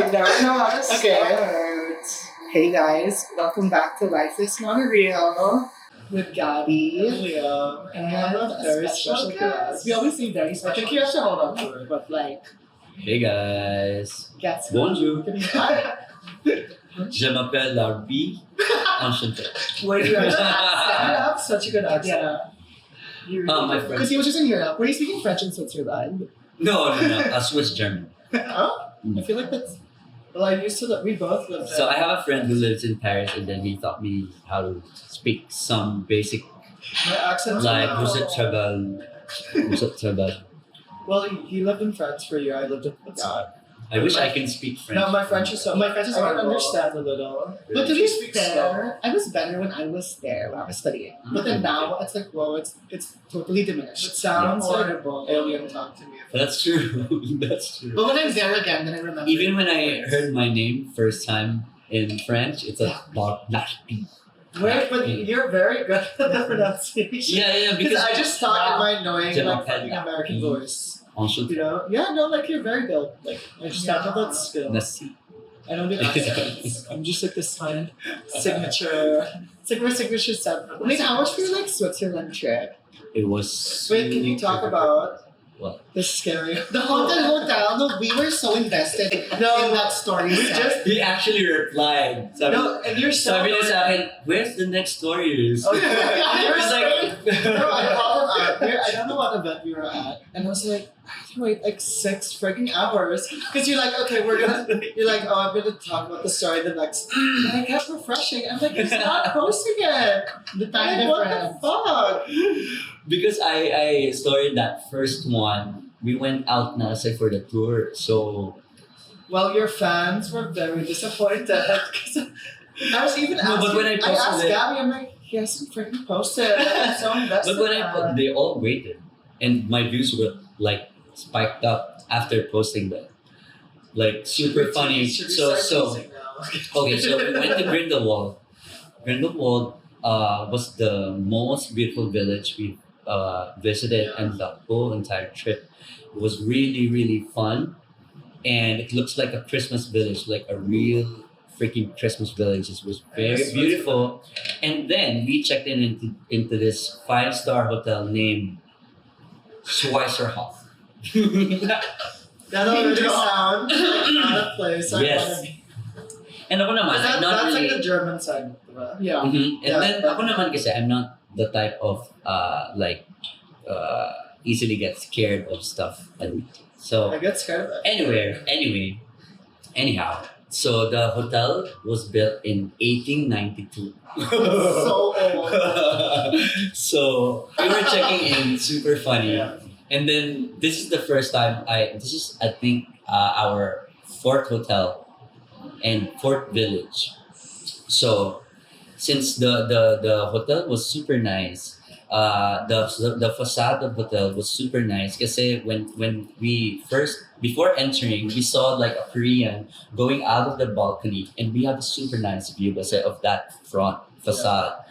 I never know how to start. Okay. Hey guys, welcome back to Life is Not Real with Gabby. Yeah. And I have a very special guest. We always say very I special. think you have to hold on to it. But like, Hey guys, guess who? bonjour. Je m'appelle Lharby. Enchanté. Where do you You have such a good accent. Yeah. My friend. Because he was just in Europe. Were you speaking French in Switzerland? No, a Swiss German. Huh? I feel like that's. Well, I used to. We both lived. So I have a friend who lives in Paris, and then he taught me how to speak some basic, My accent's like not- vous êtes très belle. Well, he lived in France for a year. I lived in. God. I wish I can speak French. No, my French is so. My French is I can horrible. understand a little. But to You be speak slow. fair, I was better when I was there, when I was studying. But then now, it's like, whoa, it's totally diminished. It sounds horrible. like alien talk to me. That's true. That's true. But when I'm there again, then I remember. Even when I heard my name first time in French, it's a Lharby. Wait, but you're very good at the pronunciation. Yeah, Because because I just talk in my annoying, Je like, m'appelle fucking American Lharby. voice. Enchanté. You know? Yeah, no, like, you're very good. Like, I just have that skill. Merci. I don't do accents. I'm just like this silent signature. It's like my signature sound. Wait, how much for your like Switzerland trip? It was. Wait, can you talk about What? the scary? The haunted hotel. No, we were so invested in that story. we set. just He actually replied. Sabi, no, and you're so. sabi niya sa akin, where's the next story? Oh, yeah. I was like, No, I called him out. I don't know what event we were at, and I was like, I have to wait like 6 freaking hours because you're like, okay, we're gonna. You're like, oh, I'm gonna talk about the story the next. And I kept refreshing. I'm like, he's not posting it. The time Like, what difference. the fuck? because I started that first one. We went out na say for the tour. So Well, your fans were very disappointed because I was even No, asking. but when I I posted asked it- Gabby, I'm like, he hasn't freaking posted. I'm so invested. but when I they all waited, and my views were like spiked up after posting that. Like super funny. Should we So start teasing now? okay, so we went to Grindelwald. Grindelwald was the most beautiful village we visited, and the whole entire trip was really, really fun. And it looks like a Christmas village, like a real freaking Christmas village. It was very Yes, beautiful. And then we checked into this 5-star hotel named Schweizerhof. That already sounds like not a place I Yes. want to be. And ako naman, I'm not That's really... like the German side, diba? Yeah. Mhm. And Yeah. then ako naman kasi I'm not the type of easily get scared of stuff. So I get scared of that. anyhow, so the hotel was built in 1892. So old. So we were checking in, super funny. Yeah. And then this is the first time I think our fourth hotel and fourth village. So since the hotel was super nice, the facade of hotel was super nice. Kasi when we first before entering, we saw like a Korean going out of the balcony, and we have a super nice view kasi of that front facade.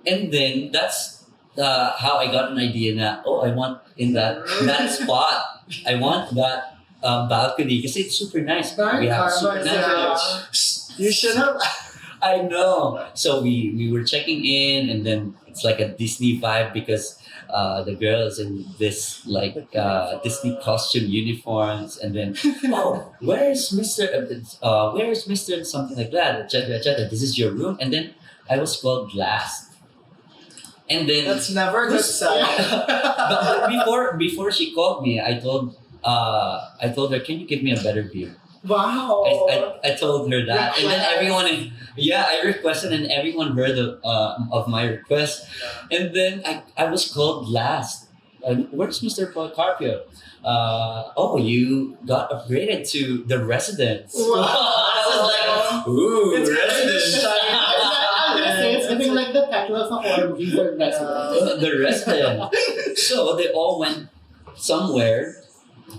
And then that's how I got an idea na, I want in that spot. I want that balcony kasi it's super nice. Very We have karma super is nice. You should have. I know. So we were checking in, and then it's like a Disney vibe because the girls in this like Disney costume uniforms, and then where's Mr. Something like that, etc., etc. This is your room, and then I was called last. And then That's never a good sign. but before she called me, I told her, can you give me a better view? Wow. I told her that, and then I requested, and everyone heard of my request, and then I was called last. Where's Mr. Policarpio? You got upgraded to the residence. Wow. I was like, ooh, It's residence. I'm gonna say it's something like the title of a horror movie, The Resident. The resident. So they all went somewhere,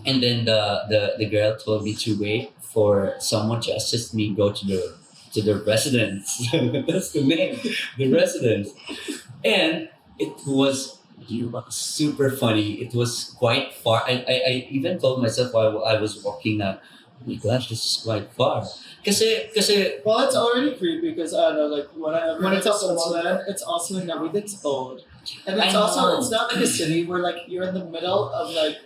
and then the girl told me to wait for someone to assist me go to the residence. That's the name, the residence. And it was super funny. It was quite far. I even told myself while I was walking that, my gosh, this is quite far. Kasi, Well, it's already creepy because I don't know, like when it's also Switzerland, it's also like everything's old, and it's I also know. it's not like a city where like you're in the middle of like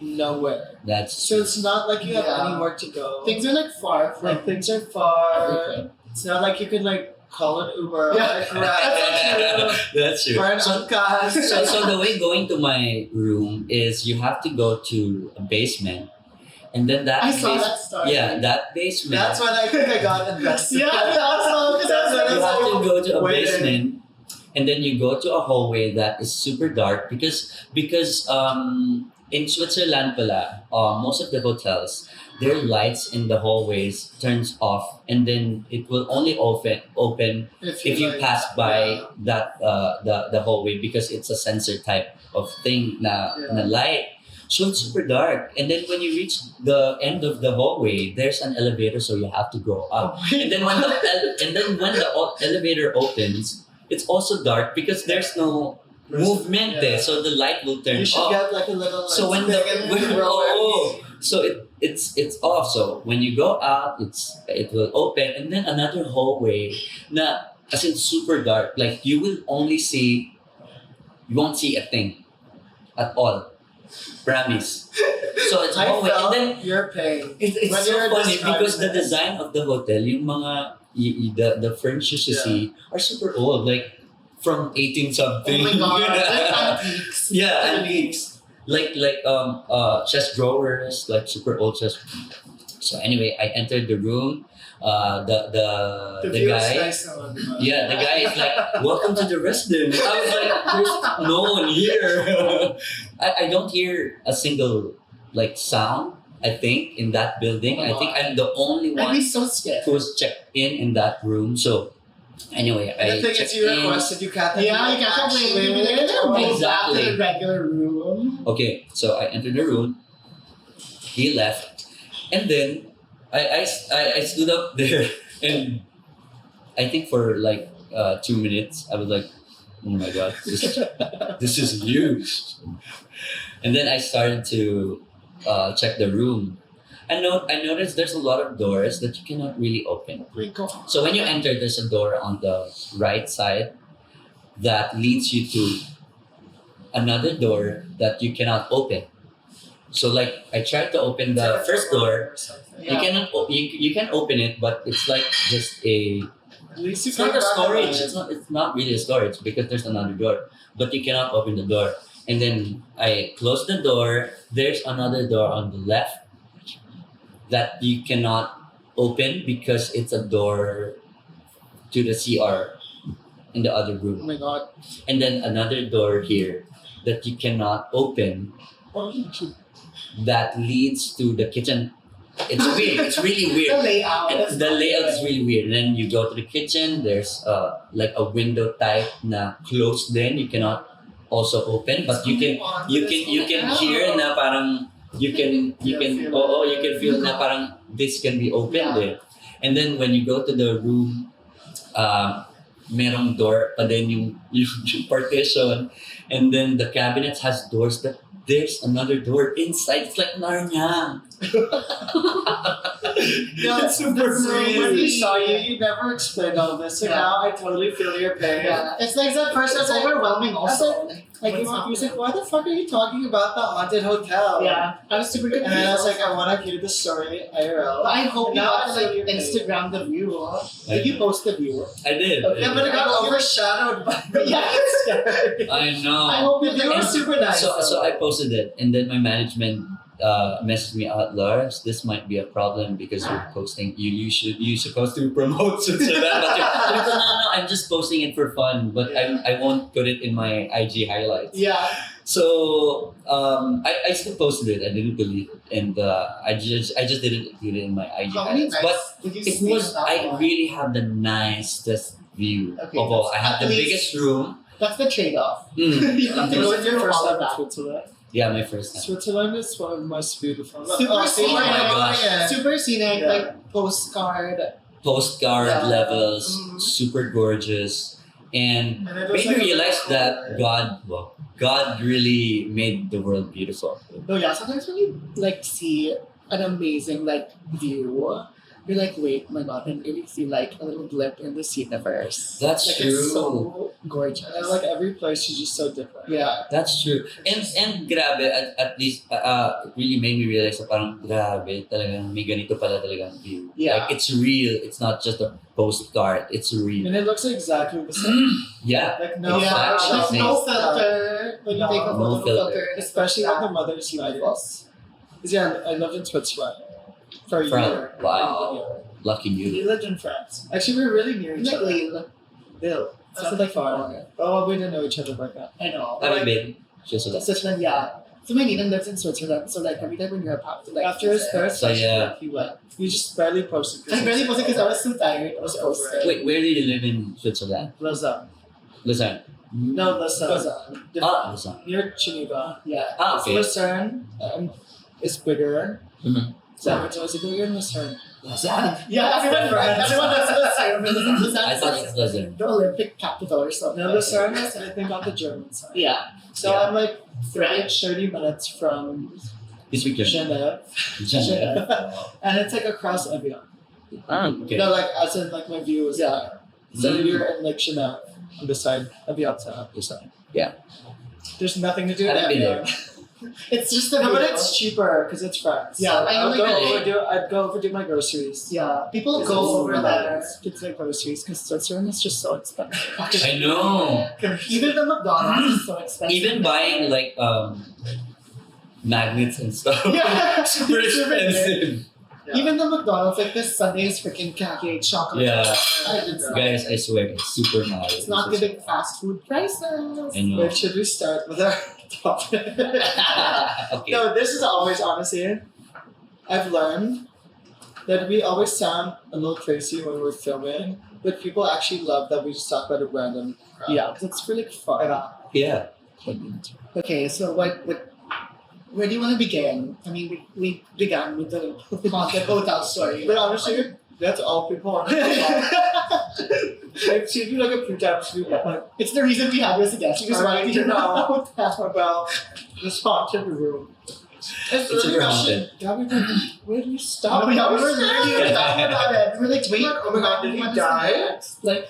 nowhere, that's so it's not like you have Yeah. anywhere to go. Things are like far from Like things are far. everything. It's not like you could like call an Uber. Yeah. Or like Grab That's true. or an So, Uncast. so the way going to my room is you have to go to a basement, and then that I saw that story. yeah, that basement. That's when I think I got invested. Yeah, also because That's what you have to go to a Wait. basement, and then you go to a hallway that is super dark because in Switzerland pala, most of the hotels, their lights in the hallways turns off, and then it will only open if you like- pass by yeah. that the hallway, because it's a sensor type of thing na light. So it's super dark, and then when you reach the end of the hallway, there's an elevator, so you have to go up. And then when the elevator opens, it's also dark because there's no movement there, so the light will turn You should off. get like a little. So when so it's off. So when you go out, it will open, and then another hallway na as in super dark. Like you won't see a thing at all. Promise. So it's I hallway, and felt then your pain. it's When so you're funny describing because the it. design of the hotel, yung mga the furniture you Yeah. see are super old, like from 18 Oh something. my god, like antiques. Yeah, antiques. Like chest drawers, like super old chest. So anyway, I entered the room. The view is guy. nice naman, diba? Yeah, the guy is like, "Welcome to the residence." I was like, "There's no one here." I don't hear a single like sound. I think in that building, I think I'm the only I'd one be so scared. who's checked in that room. So anyway, And the I thing is, checked you in. requested, you can't. Yeah, you can't complain. You'd be like, "Can I go back to Exactly. the regular room?" Okay, so I entered the room. He left, and then I stood up there, and I think for like 2 minutes I was like, "Oh my god, this is huge." And then I started to check the room. I noticed there's a lot of doors that you cannot really open. So when you enter, there's a door on the right side that leads you to another door that you cannot open. So like I tried to open the first door. You cannot you can open it, but it's like just At least you it's not can a storage. recognize. It's not really a storage because there's another door, but you cannot open the door. And then I closed the door. There's another door on the left that you cannot open because it's a door to the CR in the other Oh room. my god. And then another door here that you cannot open that leads to the kitchen. It's weird. It's really The weird. layout. And the layout is really weird. And then you go to the kitchen. There's like a window type na closed. Then you cannot also open, but you can hear na parang you can feel you can feel na parang this can be opened Yeah. And then when you go to the room, merong door pa din yung partition, and then the cabinet has doors that there's another door inside. It's like Narnia. Yeah, It's super so when we crazy. saw you, you never explained all this. So Yeah. now I totally feel your pain. Yeah, it's like that person. It's overwhelming also. Like he was like, why the fuck are you talking about the haunted hotel? Yeah, I was super confused. And then I was like, I want to hear the story IRL. But I hope you Now got I to feel like your pain. Instagram the view. Did you post the view? I did. Yeah, but it got overshadowed by Yeah, it's scary. I know. I hope the view was super nice. So I posted it, and then my management messaged me out, Lars, this might be a problem because you're posting. You supposed to promote Switzerland, but no, I'm just posting it for fun. But I won't put it in my IG highlights. Yeah. So I still posted it. I didn't delete it, and I just didn't include it in my IG How many highlights. nights But did you it stay was in that I one? really have the nicest view Okay, of all. I have at the least- biggest room. That's the trade-off. Mm. You have to It go was your through first all time of in that. Switzerland. Yeah, my first time. Switzerland is one of the most beautiful. Super scenic. Oh my gosh. Super scenic, Yeah. like postcard. Postcard Yeah. levels, Mhm. super gorgeous, and And it was made like me a realize little- that God really made the world beautiful. No, yeah, sometimes when you like see an amazing like view. You're like, wait, my god, I really feel like a little blip in the universe. That's like, true. It's so gorgeous. And like every place is just so different. Yeah. That's true. And grabe, at least, it really made me realize na parang grabe, talagang may ganito pala talagang view. Yeah. Like, it's real. It's not just a postcard. It's real. And it looks exactly the same. Yeah. Like no yeah, Exactly. like no filter. When you No, take a no photo, filter. Especially when the mother's smiles. Because yeah, I lived in Switzerland for a For a- year. wow. Lucky We you. lived in France. Actually, we're really near each Like other. Lille. Bill. It's not like far. Oh, we didn't know each other like that. I know. Have you been? Just so that. Switzerland, yeah. So my Nathan lives in Switzerland, so like every time when you're about to like After his first So, session, yeah. he went. You just barely posted. I barely posted because I was so tired. I was posted. Wait, where do you live in Switzerland? Lausanne. Lausanne. No, Lausanne. Lausanne. Lausanne. Near Geneva. Yeah. Okay. Lausanne is bigger. Mhm. So it's always like, you're in Lausanne. Lausanne? Yeah, everyone does Lausanne. I Lausanne thought is it's like Lausanne. the Olympic capital or something. No, Lausanne is, I think, on the German side. Yeah. So Yeah. I'm like French. 30 minutes from You speak German? Geneva. Geneva. And it's like across Evian. Ah, okay. No, like, as in, like, my view is Yeah. there. So Mm. you're in, like, Geneva on the side, Evian side. This side. Yeah. There's nothing to do in Haven't been Evian. It's just a No, but video. it's cheaper because it's France. Yeah, I know, I'd go like, I'd go overdo my groceries. Yeah, people It's go just over there. It's like groceries because Switzerland is just so expensive. I know. Even the McDonald's is so expensive. Even buying like magnets and stuff. Yeah. Super expensive. Yeah. Even the McDonald's, like this Sunday's freaking khaki chocolate. Yeah. It's not, Guys, I swear it's super high. it's not giving fast food prices. I know. Wait, should we start with our topic? Okay. No, this is always honestly. I've learned that we always sound a little crazy when we're filming, but people actually love that we just talk about a random crap. Yeah. because it's really fun. Yeah. Okay, so where do you want to begin? I mean, we began with the content hotel story. But honestly, that's all people want to talk about. I've seen you like a few times. It's the reason we had you as a guest. You just wanted to hear know about the haunted room. It's It's really super haunted. Gabby, where do you stop? Oh, yeah, we were literally talking about it. We're like, wait, Oh my god, did he what is die? next? Like,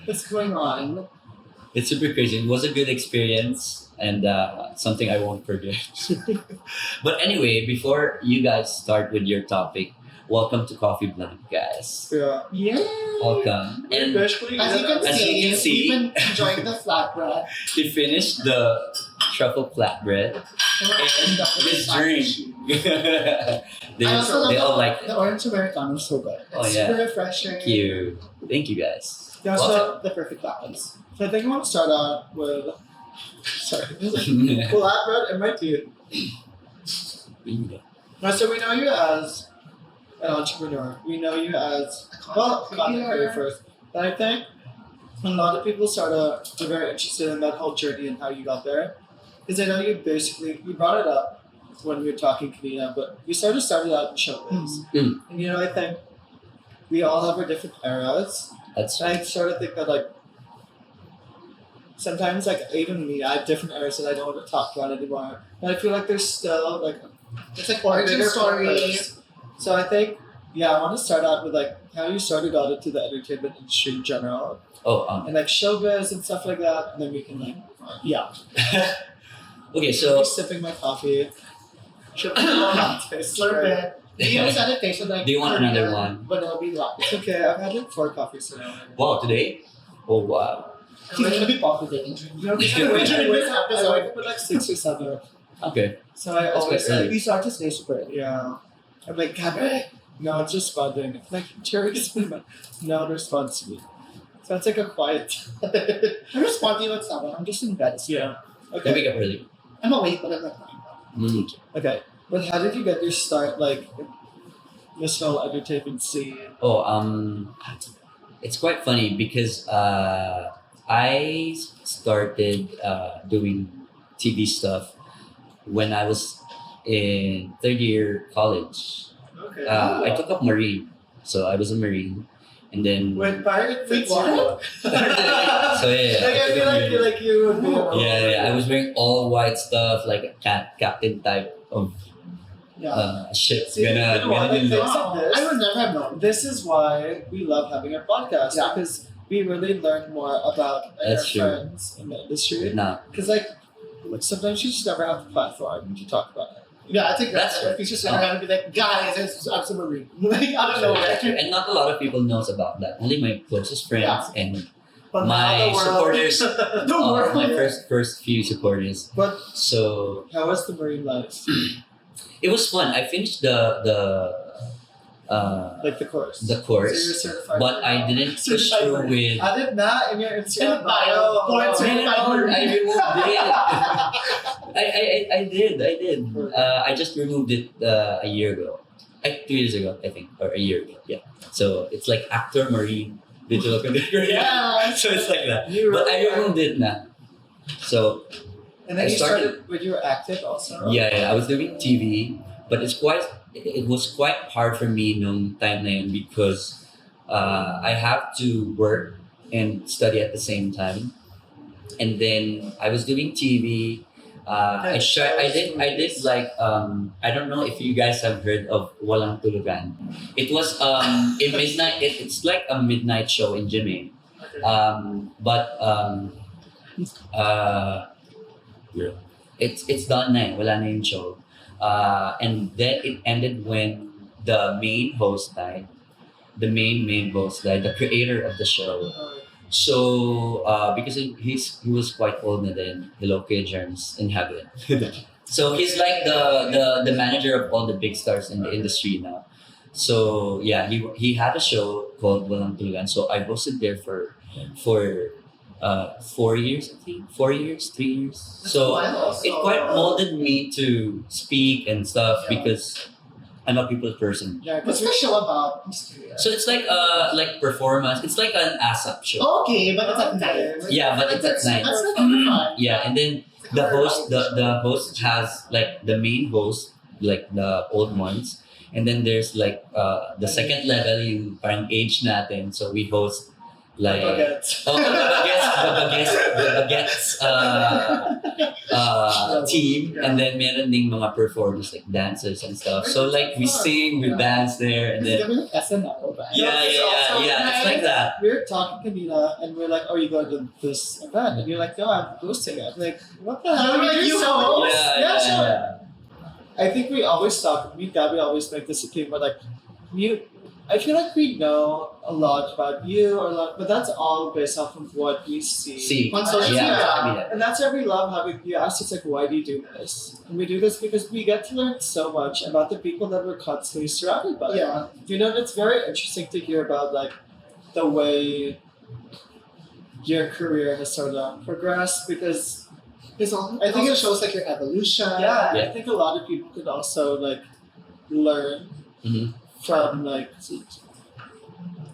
what's going on? It's super crazy. It was a good experience and something I won't forget. But anyway, before you guys start with your topic, welcome to Coffee Blend, guys. Yeah. Yeah. Welcome. And Basically, As you can As see, you can see- we've been enjoying the flatbread. we finished the truffle flatbread and this drink. they, I also love they all like the orange Americano is so good. It's Oh, yeah. super refreshing. Thank you. Thank you guys. yeah, Welcome. so, The perfect balance. so I think I want to start out with. Sorry. Flatbread and my teeth. Now, so we know you as an entrepreneur. We know you as content creator first. But I think a lot of people are very interested in that whole journey and how you got there. Because I know you brought it up when we were talking, Kanina, but you started out in showbiz. Mm. And I think we all have our different eras. That's And I sort of think that sometimes even me, I have different eras that I don't want to talk about anymore. But I feel like there's still It's like a origin bigger story. purpose. So I think I want to start out with how you started out into the entertainment industry in general, and showbiz and stuff like that, and then we can Yeah. okay. I'm So sipping my coffee. Slurp it. You always had a taste of like. Do you want Korean another one? Vanilla bean latte. It's okay. I've had 4 coffees today. wow, today? Oh wow. He's gonna be popular. I wake up at 6 or 7. Okay. So I That's always quite early. We start to stay super early. yeah. I'm like, Gabby. No, it's responding. Jerry's no response to me. So it's like a quiet. I respond to you at 7. I'm just in bed. Yeah. I Okay. wake up early. I'm awake, but I'm like, Mm. Okay. But how did you get your start, this whole entertainment scene? Oh, it's quite funny because I started doing TV stuff when I was in third year college. Okay. I took up Marine, so I was a Marine, and then When pirate fits what? you. so yeah, I took feel up like Marine. you would be. Yeah, I was wearing all white stuff, like a captain type of shit See, gonna you know what, gonna do like, this. things like this- I would never have known. This is why we love having a podcast Yeah. because we really learn more about our That's true. friends in the industry. No, Because like sometimes you just never have the platform to talk about it. Yeah, I think That's that's if you just sit around and be like, guys, I'm submarine. Like, I don't know. and not a lot of people knows about that. Only my closest friends Yeah. and But my now the world- supporters. the world. My first few supporters. But So how was the marine life? it was fun. I finished Like the course. the So course, you're certified. but I didn't push Certified through marine. with. I did not in your Instagram bio. bio. Born No, certified I marine. removed it. I did. I just removed it a year ago. 2 years ago, I think, or a year ago. Yeah. So it's like actor marine digital content. Yeah. So it's like that. You But I really are. removed it now. So And then I you started- started when you were active also. yeah, I was doing TV, but it was quite hard for me nung time na yun because I have to work and study at the same time. And then I was doing TV. I did like I don't know if you guys have heard of Walang Tulugan. It was in midnight. It's like a midnight show in Jimmy. But it's done na. Wala na yung show. And then it ended when the main host died. The main host died. The creator of the show. So because he was quite old na then, hello kay Germs in heaven. So he's like the manager of all the big stars in the industry now. So yeah, he had a show called Walang Tulugan. So I hosted there for 4 years, I think. 4 years, 3 years. So it quite molded me to speak and stuff Yeah. because I'm a people person. Yeah, What's because the show about? So it's like performance. It's like an ASAP show. Okay, but it's at night. Yeah, but it's at night. That's like fun. Yeah, and then the host has like the main host, like the old ones, and then there's like the second level yung parang age natin. So we host like Baguettes. the baguettes team, and then meron ding mga performers like dancers and stuff. So like we sing, we dance there, and It's then gonna be like SNL, right? yeah, it's like that. We were talking to Nina and we're like, "Oh, you going to this event?" And you're like, "No, I'm hosting it." I'm like, "What the hell?" Like, you host? Yeah, sure. I think we always talk. Me and Gabby always make this a thing, but like, I feel like we know a lot about you, but that's all based off of what we see. See, On social yeah, media. I mean that. And that's why we love having you asked us like, why do you do this? And we do this because we get to learn so much about the people that we're constantly surrounded by. Yeah. You know, it's very interesting to hear about like the way your career has sort of progressed because I think it shows like your evolution. yeah, Yeah. I think a lot of people could also like learn Mhm. from like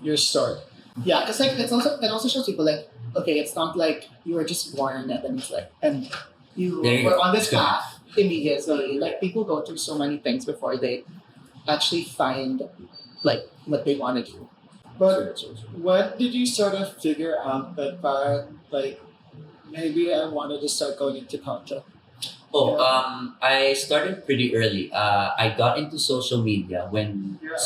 your story. Yeah, because like it also shows people like, okay, it's not like you were just born and then it's like and you There you were go. on this path immediately. Like people go through so many things before they actually find like what they want to do. But when did you sort of figure out that parang, like maybe I wanted to start going into content? Oh, I started pretty early. I got into social media when Yeah.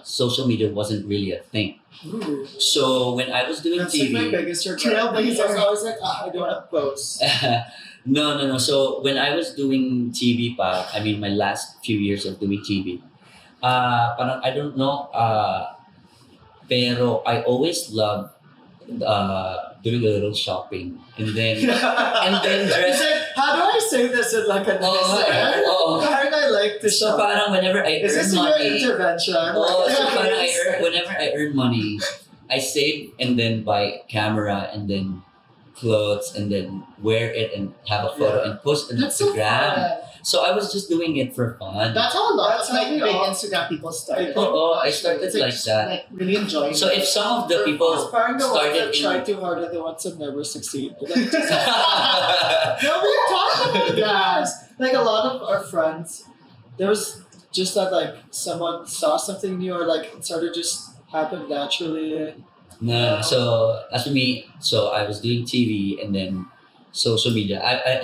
social media wasn't really a thing. Ooh. So when I was doing That's like my TV, biggest regret. Trailblazer. I was always like, I don't want to post. no. So when I was doing TV pa, I mean my last few years of doing TV, parang I don't know, pero I always loved doing a little shopping and then It's dress. like, how do I say this in like a nice way? Oo. Parang I like to So shop. parang whenever I Is earn this your money, intervention? oh, so Like, parang whenever I earn money, I save and then buy camera and then clothes and then wear it and have a photo Yeah. and post on That's so Instagram. fun. So I was just doing it for fun. That's how a lot That's of how like we big all- Instagram people start. Oh, I started It's like just, that. Like really enjoying. So if some of the It's people parang the ones started that try in too hard are the ones that never succeed. Like, no, we talked about that. Like a lot of our friends, there was just that like someone saw something new or like it started just happened naturally. No, so as for me, so I was doing TV and then social media. I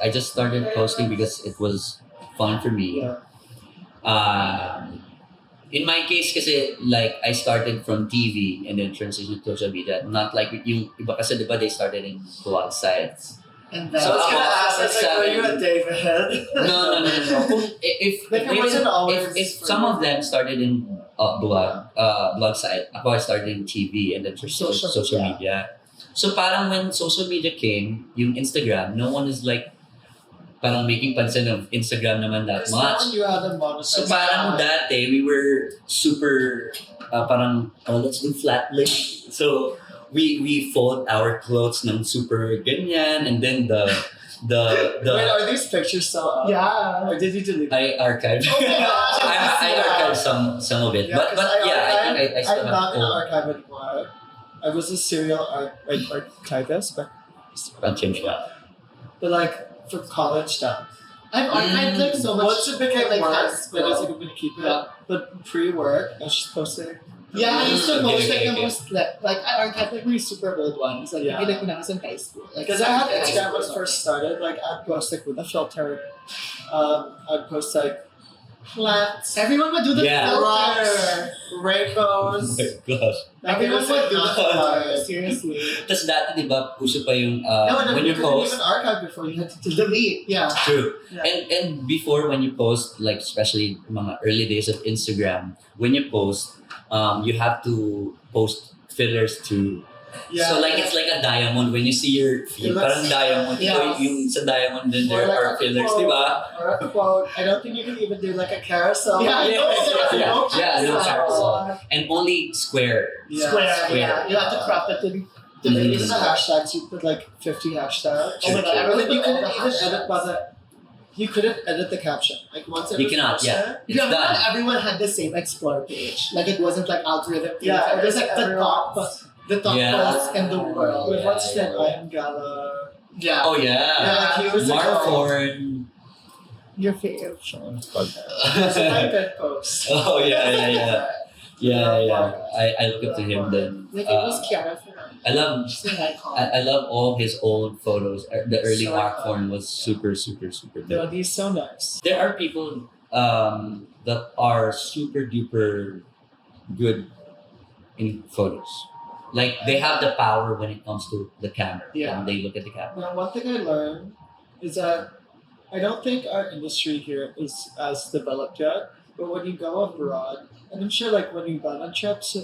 just started posting because it was fun for me. Yeah. In my case kasi, like, I started from TV and then transitioned to social media. Not like yung iba kasi, diba, they started in blog sites. And I then, So, was gonna ako, ask, I was like, were you a David? No. If Like, it wasn't always if for some you. of them started in blog site, ako I started in TV and then social media. So parang when social media came, yung Instagram, no one is like parang making pansin of Instagram naman that Because much. now you had a monetize. So parang dati, we were super, parang, let's do flat lay. So we fold our clothes ng super ganyan, and then the Wait, are these pictures still up? yeah. Or did you delete them? I archived. Oh my gosh, I archived some of it, Yeah, but 'cause yeah, I think I still I'm have not gonna full archive anymore. I was a serial archivist, but change that. but like for college stuff. I've archived like so much. Once it became like work, high then I was school. like, I'm gonna keep it. Yeah. But pre-work, I was just posting. Yeah, I used to Okay, post like okay, the okay. most like I archived like my super old ones. Like Yeah. maybe like when I was in high school. Like Because I had high Instagram when it school. first started, like I'd post like with a filter. I'd post like plants, Everyone would do the Yeah. filter. rainbows. Oh my gosh. Everyone would do the filter. filter. Seriously. Tapos dati, di ba, uso pa yung No, and when you you couldn't post. even archive before you had to delete. Delete. Yeah. True. Yeah. And before when you post, like especially mga early days of Instagram, when you post, you have to post fillers too. Yeah. So like it's like a diamond when you see your feed, It looks- parang diamond. Yeah. So yung sa diamond then Or there like are a fillers, quote, di ba? Or a quote. I don't think you can even do like a carousel. Yeah, no carousel. And only square. Yeah. Square. Square. Yeah. You have to crop it to be. To Mm. make Even it the hashtags, you put like 50 hashtags. Oh my god! I But really then you put all couldn't the even edit by hashtags. you couldn't edit the caption. Like once it You was cannot, posted, yeah. It's Yeah, done. everyone had the same explore page. Like it wasn't like algorithm. Yeah, it was like the top, the top Yeah. posts in the world. With what's Yeah, that? yeah. I am Gala. Yeah. Oh yeah. Yeah, like he was Mark like, Horn. Your favorite. It's my pet post. Oh yeah. I look up to him then. Like it was Kiara for I love She's an icon. I love all his old photos. The early So Mark iconic. Horn was super No, good. he's so nice. There are people that are super duper good in photos. Like they have the power when it comes to the camera. Yeah. When they look at the camera. Now, one thing I learned is that I don't think our industry here is as developed yet. But when you go abroad, and I'm sure like when you go on trips,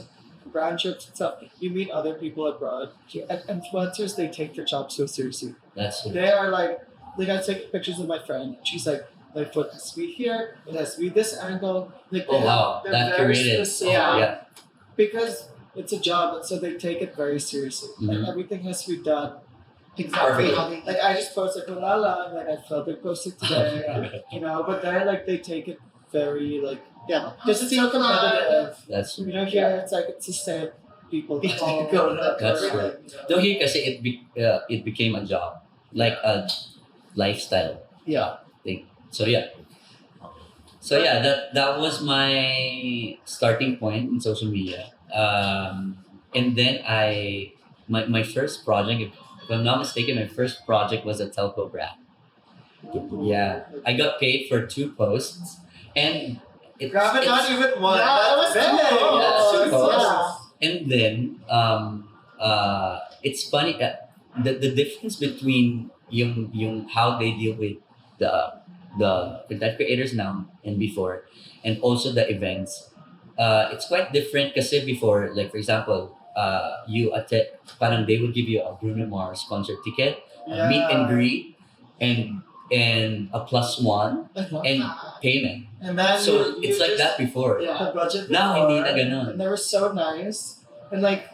brand trips and stuff, you meet other people abroad. And influencers, they take their job so seriously. That's it. They are like I take pictures of my friend. She's like, my foot has to be here. It has to be this angle. Like, Oh wow, they're that very curated. specific. Yeah. Because it's a job, and so they take it very seriously. Mhm. Like everything has to be done. Exactly. Perfect. Like I just posted la la, like I felt it posted today, you know. But they're like they take it very like because it's so competitive. That's You know, here it's like it's the same people. People go That's true. Though here kasi it became a job, like a lifestyle Yeah. thing. So yeah, that was my starting point in social media. And then my first project, if I'm not mistaken, my first project was a telco brand. Yeah, I got paid for 2 posts, and Grab it, not even one. Yeah, that was That's big. cool. Yeah, That's super. yeah. And then it's funny the difference between yung how they deal with the content creators now and before, and also the events. It's quite different kasi before, like for example, you attend, parang they will give you a Bruno Mars concert ticket, a meet and greet, and a +1 and payment. And then So you it's like just, that before. Yeah. The budget Now, before, hindi na ganun. and they were so nice, and like,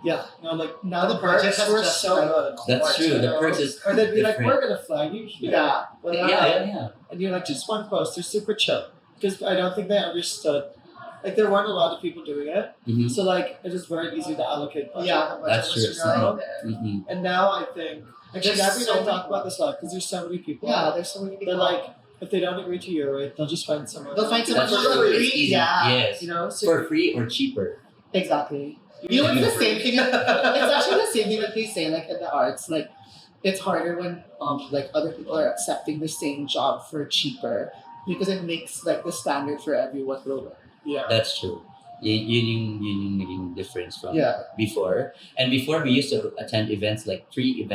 like now the budget perks has were just so got good. That's true. The perks is Or they'd be like, different. we're gonna fly you here. Yeah. Yeah. And you're like, just one post. They're super chill. Because I don't think they understood. Like, there weren't a lot of people doing it. Mhm. So, like, it was very easy to allocate budget. Yeah. The budget That's was true. just low. Mhm. And now I think, actually, There's Gabby so and I talk many about this a lot because there's so many people. Yeah, there's so many people. They're like, if they don't agree to your rate, they'll just find someone. They'll find someone That's for true. free. It's easy. Yeah. Yes. You know, so For free or cheaper. Exactly. You know, it's the same thing. It's actually the same thing that they say, like in the arts. Like, it's harder when like other people are accepting the same job for cheaper because it makes like the standard for everyone lower. Yeah. That's true. Yun yung naging difference from Yeah. before. And before we used to attend events like 3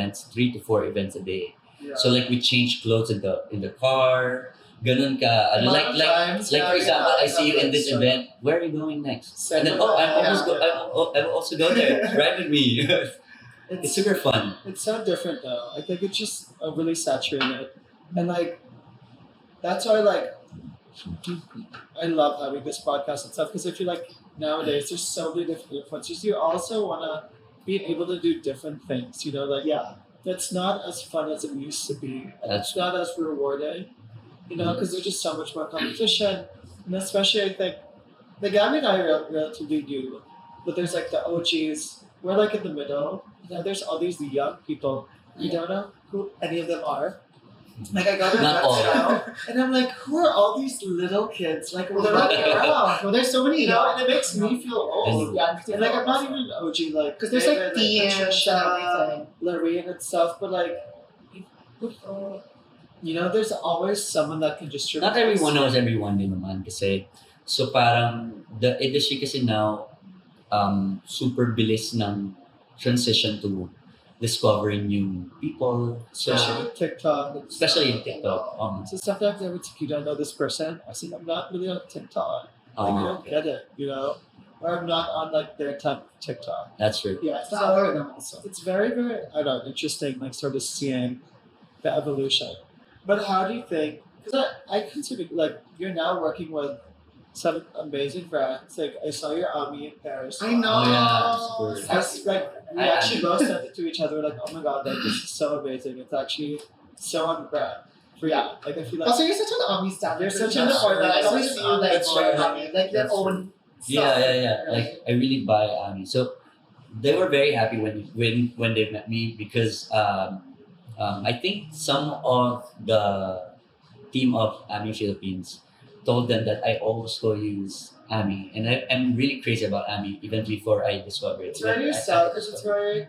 to 4 events a day. Yeah. So like we change clothes in the car. Ganun ka. A lot Like of like times, like for yeah, example, I see you in this so- event. Where are you going next? And then Second, I will also go there. Ride with me. It's super fun. It's so different though. I think it's just really saturated, and like that's why like I love having this podcast and stuff because I feel like nowadays there's so many different influencers. You also wanna be able to do different things. You know, like Yeah. it's not as fun as it used to be. That's It's not as rewarding. You know, because there's just so much more competition, and especially I think the Gabby and I are relatively new, but there's like the OGs. We're like in the middle. Now there's all these young people. You don't know who any of them are. Like I got Not all. now, and I'm like, who are all these little kids like running around? Well, there's so many You know, and it makes me feel old. young And like I'm not even OG like because there's like David, DMs and Patricia, everything. Lorraine and stuff, but like you know, there's always someone that can just Not everyone knows everyone din naman kasi so parang the industry kasi now super bilis ng transition to discovering new people, especially with TikTok. and especially in stuff. TikTok. So sometimes I would think you don't know this person. I said I'm not really on TikTok. Like you don't get it, you know, or I'm not on like their type of TikTok. That's true. Yeah, it's the So- algorithm also. It's very, very, I don't know, interesting, like sort of seeing the evolution. But how do you think? Because I consider like you're now working with some amazing brands. Like I saw your Ami in Paris. I know. Oh, yeah, super. Like we I- actually both sent it to each other. Like, oh my god, like this is so amazing. It's actually so on brand for you. Yeah. Like I feel like Also, you're such an Ami stan. You're such an an order. I always Ami. see you like That's on right. Ami, like their That's own. Yeah, stuff. yeah, yeah. Like I really buy Ami. So they were very happy when they met me because I think some of the team of Ami Philippines told them that I also use Ami, and I'm really crazy about Ami even before I discovered it. it's very I- yourself because it's very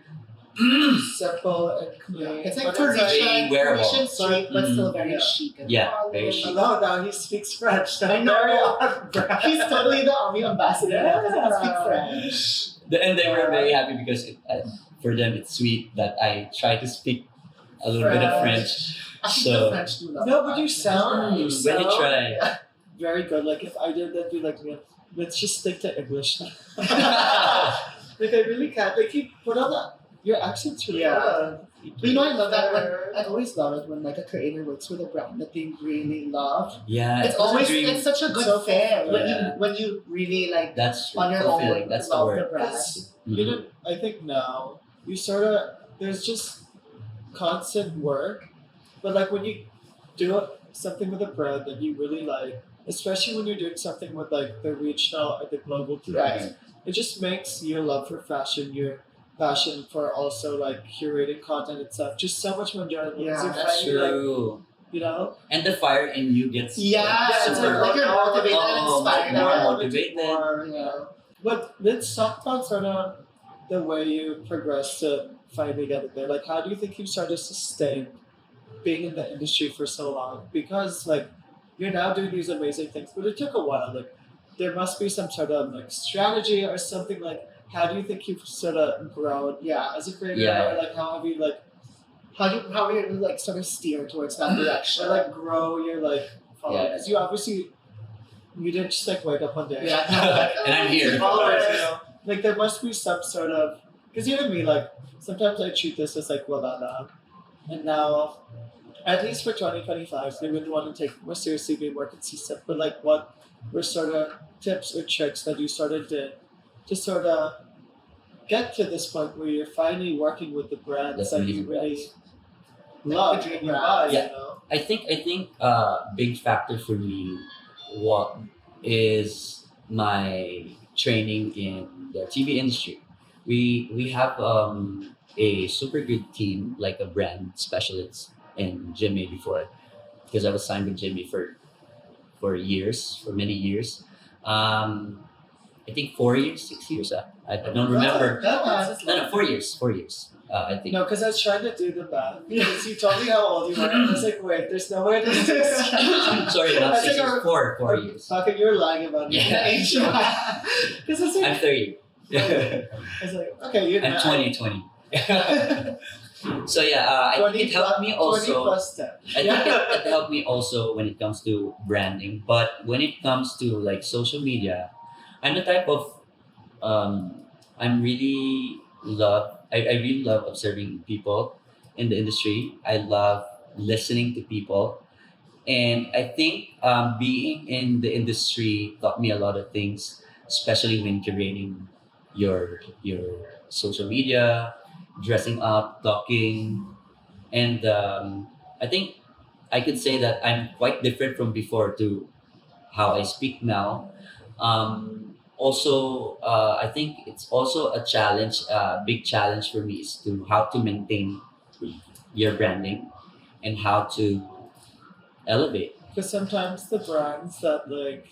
simple and clean. It's like but it's like- Very wearable. Parisian street, but still very Yeah. chic. and Yeah, all. very chic. Hello, now he speaks French. I know. Very on brand. He's totally the Ami ambassador. Yeah. He doesn't speak French. And they were very happy because for them it's sweet that I try to speak a little bit of French. I think So- the French do love No, but that. you sound When you try. very good. Like if I did that, be like, let's just stick to English. Like I really can't. Like you put on that. Your accent's really Yeah. good. But you know, I love that when I always love it when like a creator works with a brand that they really love. Yeah, It's it was a always dream. it's such a good So fit Yeah. when you really like That's true. on your Fulfilling. own That's the love word. the brand. It's- Mhm. You know, I think now you sort of there's just constant work, but like when you do something with a brand that you really like, especially when you're doing something with like the regional or the global brands, it just makes your love for fashion, your passion for also like curating content and stuff, just so much more enjoyable. Yeah, because you're That's finally, like, true. you know, And the fire in you gets Yeah, it's super- like you're motivated and Oh, inspired. more and- motivated. more, you know. But let's talk about sort of the way you progressed to finally get it there. Like, how do you think you started to sustain being in the industry for so long? Because like you're now doing these amazing things, but it took a while. Like, there must be some sort of like strategy or something. Like, how do you think you've sort of grown? Yeah. As a creator, Yeah. or like how have you like How are you like sort of steer towards that direction? or like grow your like following? Yeah. Because you obviously you didn't just like wake up one day. Yeah. And I'm here. Followers, you know? Like there must be some sort of because even me, like sometimes I treat this as like wala na. And now at least for 2025, we really want to take it more seriously, be more consistent. But like what were sort of tips or tricks that you sort of did to sort of get to this point where you're finally working with the brands That's that really you really brands. love The dream and you brands. buy, Yeah. you know? I think big factor for me what is my training in the TV industry. We have a super good team, like a brand specialist in Jimmy before, because I was signed with Jimmy for years, for many years. I think 4 years, 6 years. I don't remember. That's No, 4 years. 4 years. I think. No, because I was trying to do the math. Because you told me how old you were, and I was like, wait, there's no way this is. Sorry, not I 6 think years. 4 years. Fucking, you were lying about me. Yeah. Because I was like, I'm 30. I was like, okay, you're I'm 20. So yeah, I think it helped me 20 also. plus 10. I think it helped me also when it comes to branding. But when it comes to like social media, I'm the type of I'm really I really love observing people in the industry. I love listening to people, and I think being in the industry taught me a lot of things, especially when curating your social media, dressing up, talking, and I think I could say that I'm quite different from before to how I speak now. Also, I think it's also a challenge, big challenge for me is to how to maintain your branding and how to elevate. Because sometimes the brands that like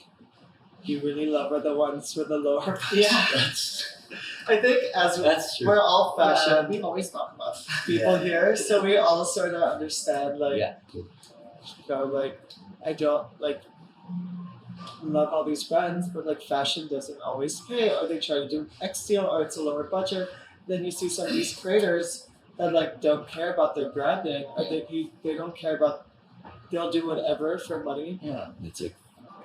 you really love are the ones with the lower. Yeah. I think as That's true. we're all fashion We always talk about people here, so we all sort of understand like Yeah. you know, like I don't like love all these brands, but like fashion doesn't always pay, or they try to do X deal, or it's a lower budget. Then you see some of these creators that like don't care about their branding, or they don't care about. They'll do whatever for money. Yeah. That's it.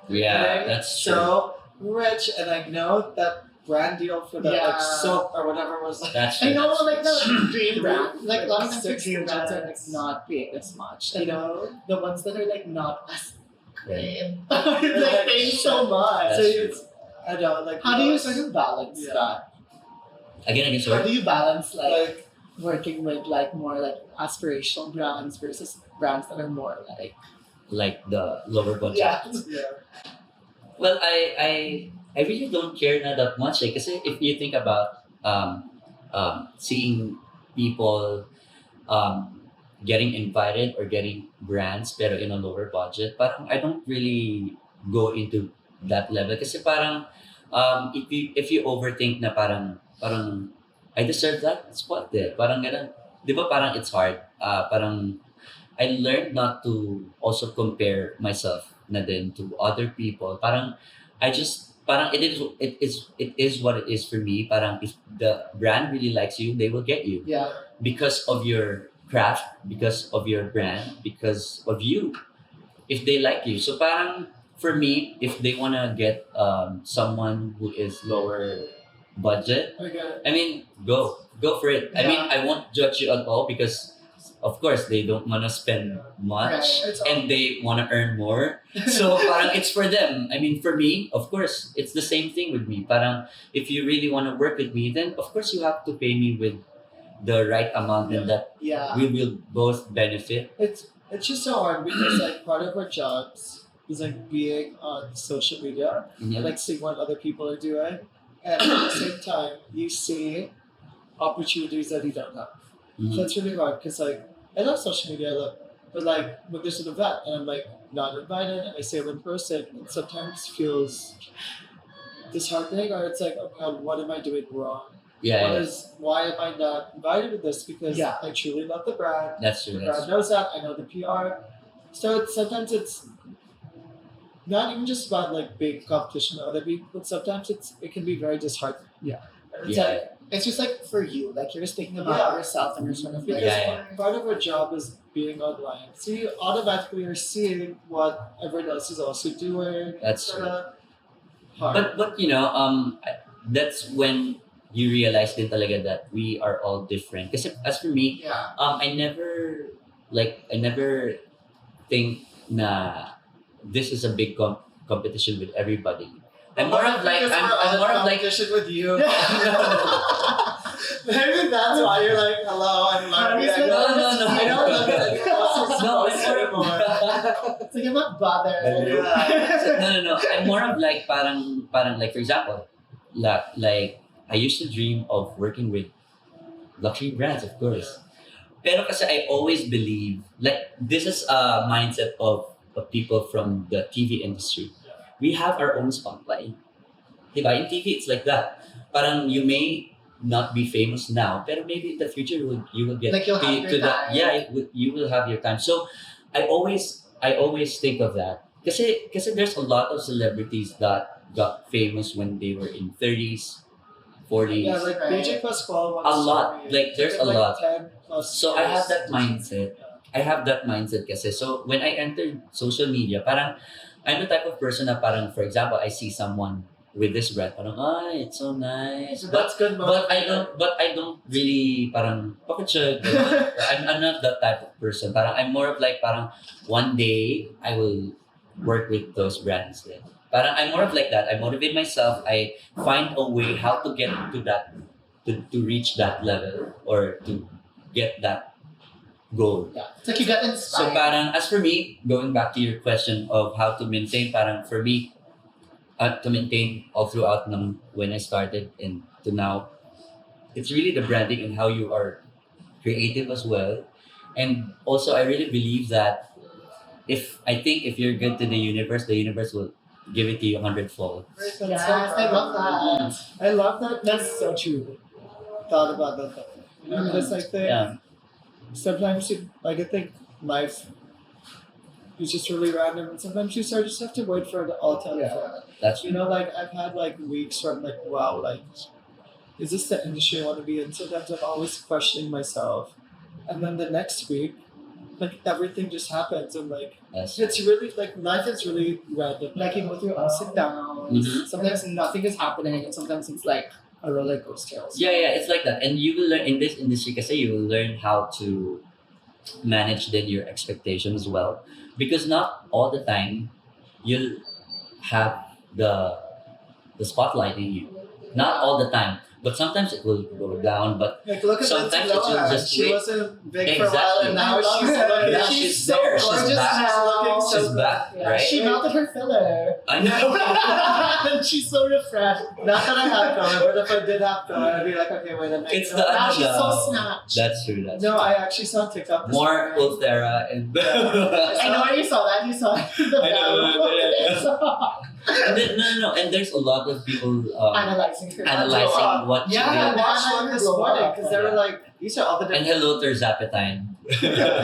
Yeah, Right? that's true. So rich, and I know that brand deal for that like Yeah. soap or whatever was like. That's true. I know, that's like true. the dream brand, like a lot of times the Six dream brands are like brands. not paying as much. You And know, the ones that are like not as Yeah. great are like paying so much. so That's true. it's I know like How do you sort of balance Yeah. that? Again, How sorry. do you balance like like working with like more like aspirational brands versus brands that are more Like the lower budget. yeah. yeah. Well, I really don't care na that much. Kasi if you think about seeing people getting invited or getting brands pero in a lower budget, parang I don't really go into that level. Kasi parang if you overthink na parang I deserve that spot there. Parang ganun. Di ba parang it's hard. Parang I learned not to also compare myself na din to other people. Parang I just parang it is what it is for me. Parang if the brand really likes you, they will get you Yeah. because of your craft, because of your brand, because of you. If they like you, so parang for me, if they wanna get someone who is lower budget, Okay. I mean, go for it. I mean, Yeah. I won't judge you at all because, of course, they don't want to spend much Right. It's all- and they want to earn more. So, parang it's for them. I mean, for me, of course, it's the same thing with me. Parang if you really want to work with me, then of course you have to pay me with the right amount and that Yeah. we will both benefit. It's just so hard because like part of our jobs is like being on social media, Yeah. like seeing what other people are doing, and at the same time you see opportunities that you don't have. So Mhm. it's really hard because like I love social media, but like when there's an event and I'm like not invited and I say I'm in person, it sometimes feels disheartening, or it's like, oh God, what am I doing wrong? Yeah, Why am I not invited to this? Because Yeah. I truly love the brand. that's true. The That's brand knows that. I know the PR. So sometimes it's not even just about like big competition with other people, but sometimes it can be very disheartening. Yeah. And it's Yeah. like It's just like for you, like you're just thinking about Yeah. yourself and you're sort of like because Yeah, part of our job is being online. So you automatically are seeing what everyone else is also doing. That's It's true. sorta hard. But you know, that's when you realize din talaga that we are all different. Kasi as for me, yeah. I never think na this is a big competition with everybody. I'm more of like Because we're all I'm in more of like competition with you. Maybe that's why you're like, hello, I'm Lharby. No, no. I don't look at anyone else's No, posts anymore. It's like I'm not bothered. Yeah. no. I'm more of like parang like for example, like I used to dream of working with luxury brands, of course. Pero kasi I always believe like this is a mindset of people from the TV industry. We have our own spotlight. Diba? In TV, it's like that. Parang you may not be famous now, pero maybe in the future you will get Like you'll have your time. yeah, you will have your time. So I always think of that. Kasi there's a lot of celebrities that got famous when they were in 30s, 40s. Yeah, like Right. BJ Pascual once A lot. told me, Like, there's it a took, lot. 10 plus So I have years. that mindset. I have that mindset kasi. So when I entered social media, parang I'm the type of person na parang, for example, I see someone with this brand, parang, it's so nice. So But that's good. but I don't really parang bakit siya ganun? I'm not that type of person. Parang I'm more of like parang one day I will work with those brands. Then. Parang I'm more of like that. I motivate myself. I find a way how to get to that to reach that level or to get that goal. Yeah. It's like you got So inspired. parang as for me, going back to your question of how to maintain, parang for me, to maintain all throughout when I started and to now, it's really the branding and how you are creative as well. And also, I really believe that if you're good to the universe will give it to you 100-fold. That's Yes, so I love that. I love that. That's so true. Thought about that. You know, because I think Yeah, sometimes I think life is just really random, and sometimes you just have to wait for it all to unfold. that's You know, like I've had like weeks where I'm like, wow, like, is this the industry I want to be in? Sometimes I'm always questioning myself, and then the next week, like everything just happens, and like that's it's really like life is really random. Like you go through ups and downs. Mhm. Sometimes nothing is happening, and sometimes it's like a roller coaster. yeah, it's like that. And you will learn in this industry kasi you will learn how to manage then your expectation as well. Because not all the time you'll have the spotlight in you. Not all the time. But sometimes it will go down. But Like look at Lindsay Sometimes it will Lohan. just She wait. wasn't big for a while, Exactly. and now I love she's her. looking. Now She's she's so there. She's gorgeous back. now. looking so She's back, Yeah, right? she melted her filler. I know. And she's so refreshed. Not that I have filler, but if I did have filler, I'd be like, okay, wait a minute. It's You know, the Now she's so No. snatched. That's true. That's No, I actually saw TikTok. this more morning. Ulthera and I know where you saw that. You saw it. I know, yeah. So, and then, no, and there's a lot of people analyzing her. analyzing what you Yeah, I did. watched one this morning because they were like, these are all the And different hello to Zapatine.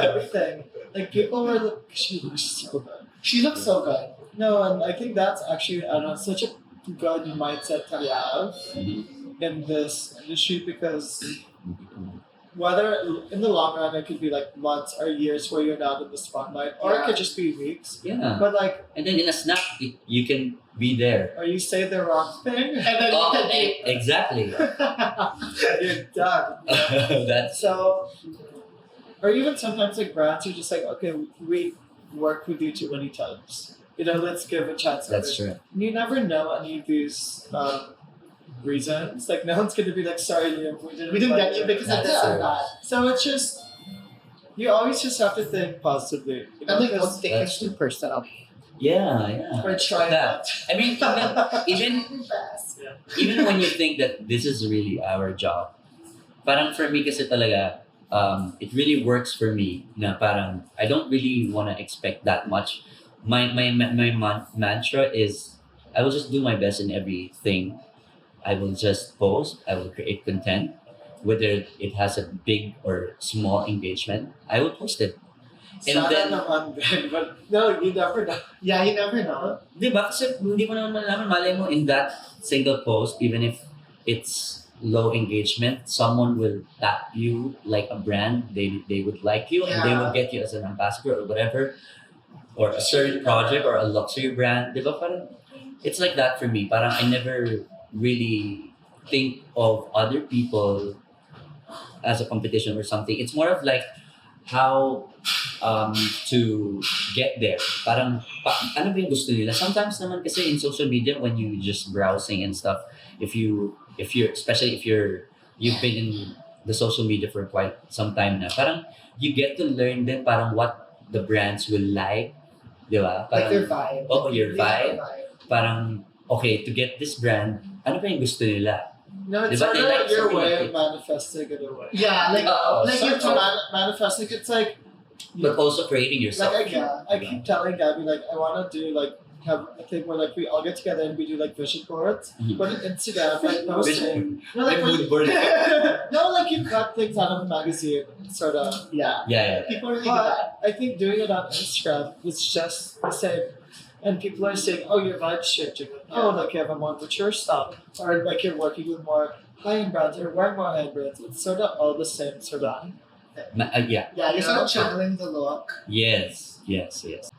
everything. Like people were like, she looks so good. She looks so good. No, and I think that's actually I don't know such a good mindset to have in this industry because whether in the long run it could be like months or years where you're not in the spotlight, or it Yeah. could just be weeks. Yeah. But like, And then in a snap, you can be there. or you say the wrong thing, And then Oh, you can be. exactly. you're done. That's So, or even sometimes like brands are just like, okay, we worked with you too many times. You know, let's give a chance. that's true. You never know any of these reasons. Like, no one's going to be like, sorry, Liam, we didn't We didn't like get you it." because of That's this or true. that. So it's just, you always just have to think positively. You know, And like, 'cause- don't take it too personal. Yeah. or try That. that. I mean, even when you think that this is really our job, parang for me kasi talaga, it really works for me na parang I don't really want to expect that much. My mantra is I will just do my best in everything. I will just post. I will create content, whether it has a big or small engagement. I will post it. And Sana then- naman din, but no, you never know. Yeah, you never know. Di ba? Kasi hindi mo naman malaman, malay mo in that single post, even if it's low engagement, someone will tap you like a brand. They would like you and they will get you as an ambassador or whatever, or a certain project or a luxury brand. Di ba? Parang, it's like that for me. Parang I never really think of other people as a competition or something. It's more of like how to get there. Parang, ano ba yung gusto nila? Sometimes naman kasi in social media, when you just browsing and stuff, if you're, especially if you've been in the social media for quite some time na, parang you get to learn then parang what the brands will like, di ba? Like Parang, your vibe. oh, your Yeah, vibe. Parang, okay, to get this brand, ano ba yung gusto nila? No, it's Diba? sort They of like your something way like of manifesting it away. Yeah, like Like you Sort of manifesting, it's like, But also creating yourself. like I keep telling Gabby, like, I want to do like have a thing where like we all get together and we do like vision boards, Mhm. but on Instagram, like posting. No, like, Mood board. no, like you cut things out of a magazine, sort of. Yeah. Yeah. People are really good at But I think doing it on Instagram is just the same. And people are saying, oh, your vibe's shifting. Oh, like you have a more mature style. Or like you're working with more high-end brands or wearing more high-end brands. It's sort of all the same, sort of. Yeah. Yeah, you're sort of channeling the look. Yes. Yeah,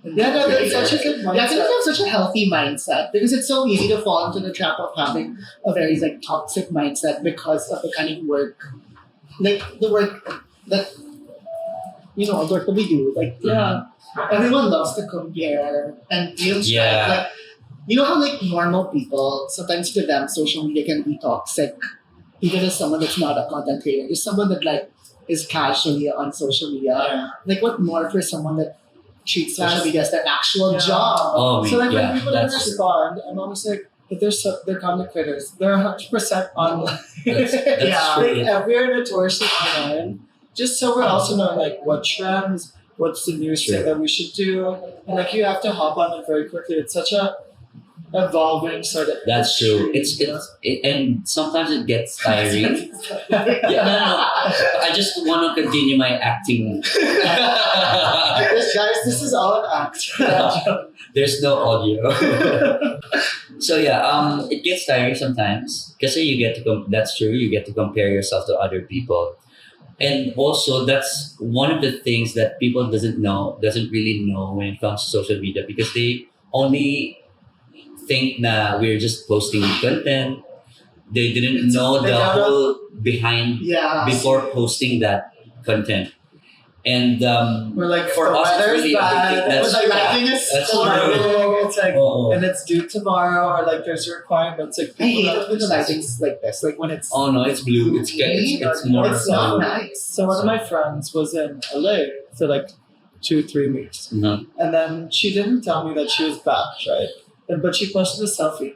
no, that's such a good Yeah, I think mindset. you have such a healthy mindset because it's so easy to fall into the trap of having a very like toxic mindset because of the kind of work, like the work that the work that we do. Like, yeah, everyone loves to compare and feels Yeah. like you know how like normal people sometimes to them social media can be toxic, even as someone that's not a content creator, just someone that like is casually on social media. Yeah. Like, what more for someone that treats social That's- media as their actual Yeah. job? Oh, So like yeah. when people don't That's true. respond, I'm always like, but they're content creators. They're 100% online. That's Yeah. true. Like we're notoriously online. Just so we're also knowing like what trends, what's the new Sure. thing that we should do. And like you have to hop on it very quickly. It's such a evolving sort of That's true. And sometimes it gets tiring. I just want to continue my acting. Guys, this is all an act. There's no audio. So yeah, it gets tiring sometimes because you get to that's true. You get to compare yourself to other people, and also that's one of the things that people doesn't really know when it comes to social media because they only think that we're just posting content. They didn't know They the don't know- whole behind Yeah. before posting that content. And We're like, for the us, it's weather's really a big bad. thing. That's Like, true. lighting is That's horrible. It's like, Oh, and it's due tomorrow, or like there's requirements. Like I hate people it when the lighting's like this, like when it's oh no, it's blue. It's more. It's not solid. nice. So one of my friends was in LA for like 2-3 weeks, Mhm. and then she didn't tell me that she was back, right? But she posted a selfie.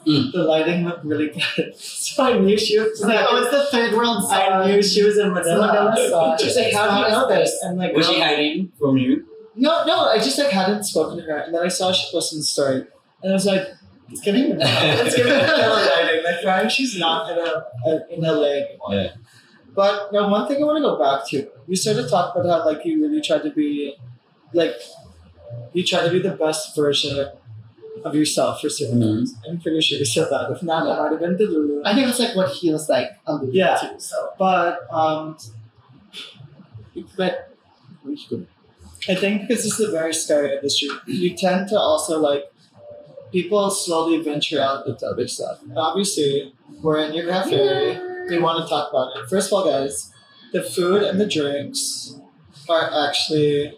Mm. The lighting looked really good, so I knew she was like, Oh, it's the third world I sign. knew she was in Manila. Manila. She's like, how do you know this? And like, Was she hiding from you? no, I just like hadn't spoken to her, and then I saw she posted the story, and I was like, it's getting it's getting Manila lighting. Like, right? She's not in LA anymore. Yeah. But now, one thing I want to go back to, you started talking about how like you really tried to be, like, you try to be the best version of yourself for certain things. I'm pretty sure you said that. If not, I might have been delulu. I think it's like what heals like alluded Yeah. to. So But I think because this is a very scary industry, you tend to also like people slowly venture out into other stuff. And obviously, we're in your cafe. We want to talk about it. First of all, guys, the food and the drinks are actually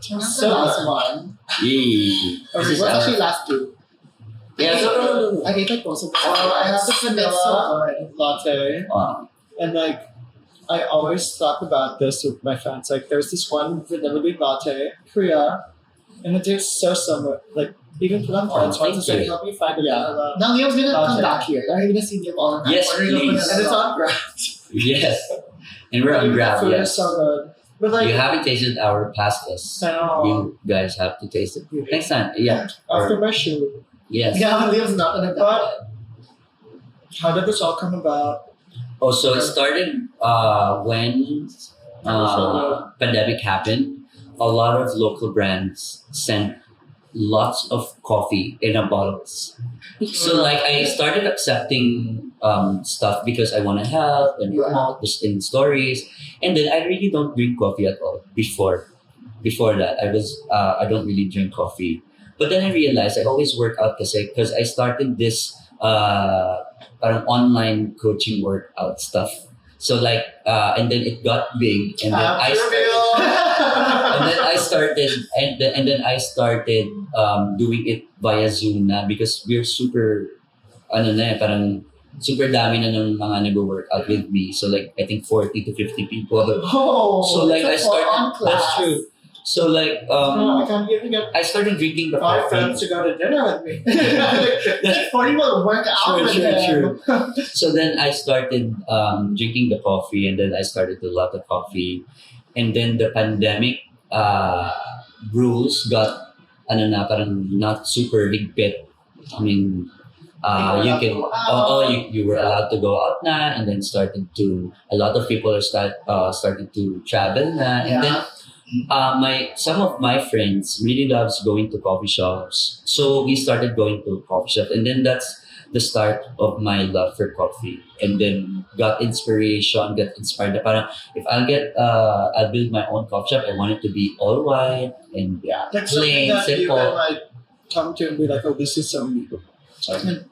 what's so the last good. one? Yay. Or This is what's our- actually last two? Yeah, no. I hate like most of them. Oh, I have the It's vanilla so good. latte, Wow. and like I always talk about this with my fans. Like, there's this one vanilla bean latte, Korea, and it tastes so similar. Like, even for them friends, thank once it's like, you. help me find a Yeah. vanilla. Now Liam's gonna come Latte. back here. I'm gonna see Liam all the time. Yes, ordering up please. vanilla. And it's on Grab. Yes. And we're on The Grab, food is yes. so good. But like, You haven't tasted our pastas. I know. You guys have to taste it. Next time. Yeah. After my shoot. Yes. Yeah, Liam's not gonna But how did this all come about? Oh, so it started when pandemic happened. A lot of local brands sent lots of coffee in a bottles. So like I started accepting stuff because I want to help and promote this in stories, and then I really don't drink coffee at all before. Before that, I don't really drink coffee. But then I realized I always work out because I started this parang online coaching workout stuff. So like and then it got big, and then I started and then I started doing it via Zoom na because we're super parang super dami na ng mga nag-workout with me. So like I think 40 to 50 people. Oh, So like I it's a full-on started. That's class. true. So like I can't even get I started drinking the 5 coffee. friends to go to dinner with me. Like 40 will work out with them. So then I started drinking the coffee, and then I started to love the coffee, and then the pandemic rules got parang not super higpit. I mean, you were allowed to go out na, and then a lot of people are starting to travel na, and then some of my friends really loves going to coffee shops, so we started going to coffee shops, and then that's the start of my love for coffee, and then got inspired na parang if I'll build my own coffee shop, I want it to be all white and Like plain, something that you simple. can like come to and be like, oh, this is so me.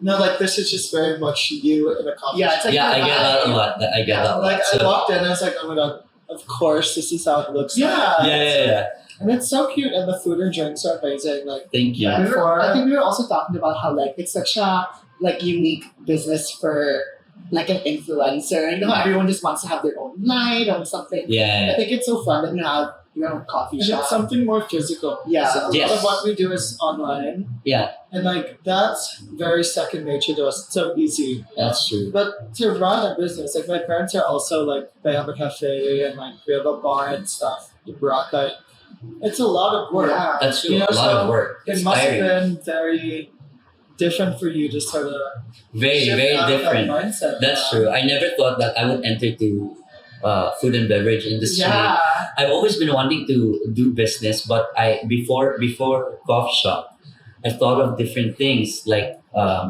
No, like this is just very much you in a coffee Yeah, shop. it's like Yeah, I get that a lot. I get that a lot. Like I So, walked in and I was like, oh my god, of course this is how it looks. Yeah. yeah. And it's so cute, and the food and drinks are amazing. Like Thank you. Yeah, Before- I think we were also talking about how like it's such a like unique business for like an influencer. You know, everyone just wants to have their own line or something. I Yeah. think it's so fun that you have your own coffee and shop. it's something more physical. Yeah. So a Yes. lot of what we do is online, Yeah, and like that's very second nature to us. It's so easy. that's true. But to run a business, like my parents are also like they have a cafe and like we have a bar and stuff. The Boracay. It's a lot of work. Yeah. That's true. You know, A lot so of work. It It's must have tiring. been very different for you to sort of Very, shift very out of that different. mindset. That's true. I never thought that I would enter to food and beverage industry. Yeah. I've always been wanting to do business, but before coffee shop, I thought of different things like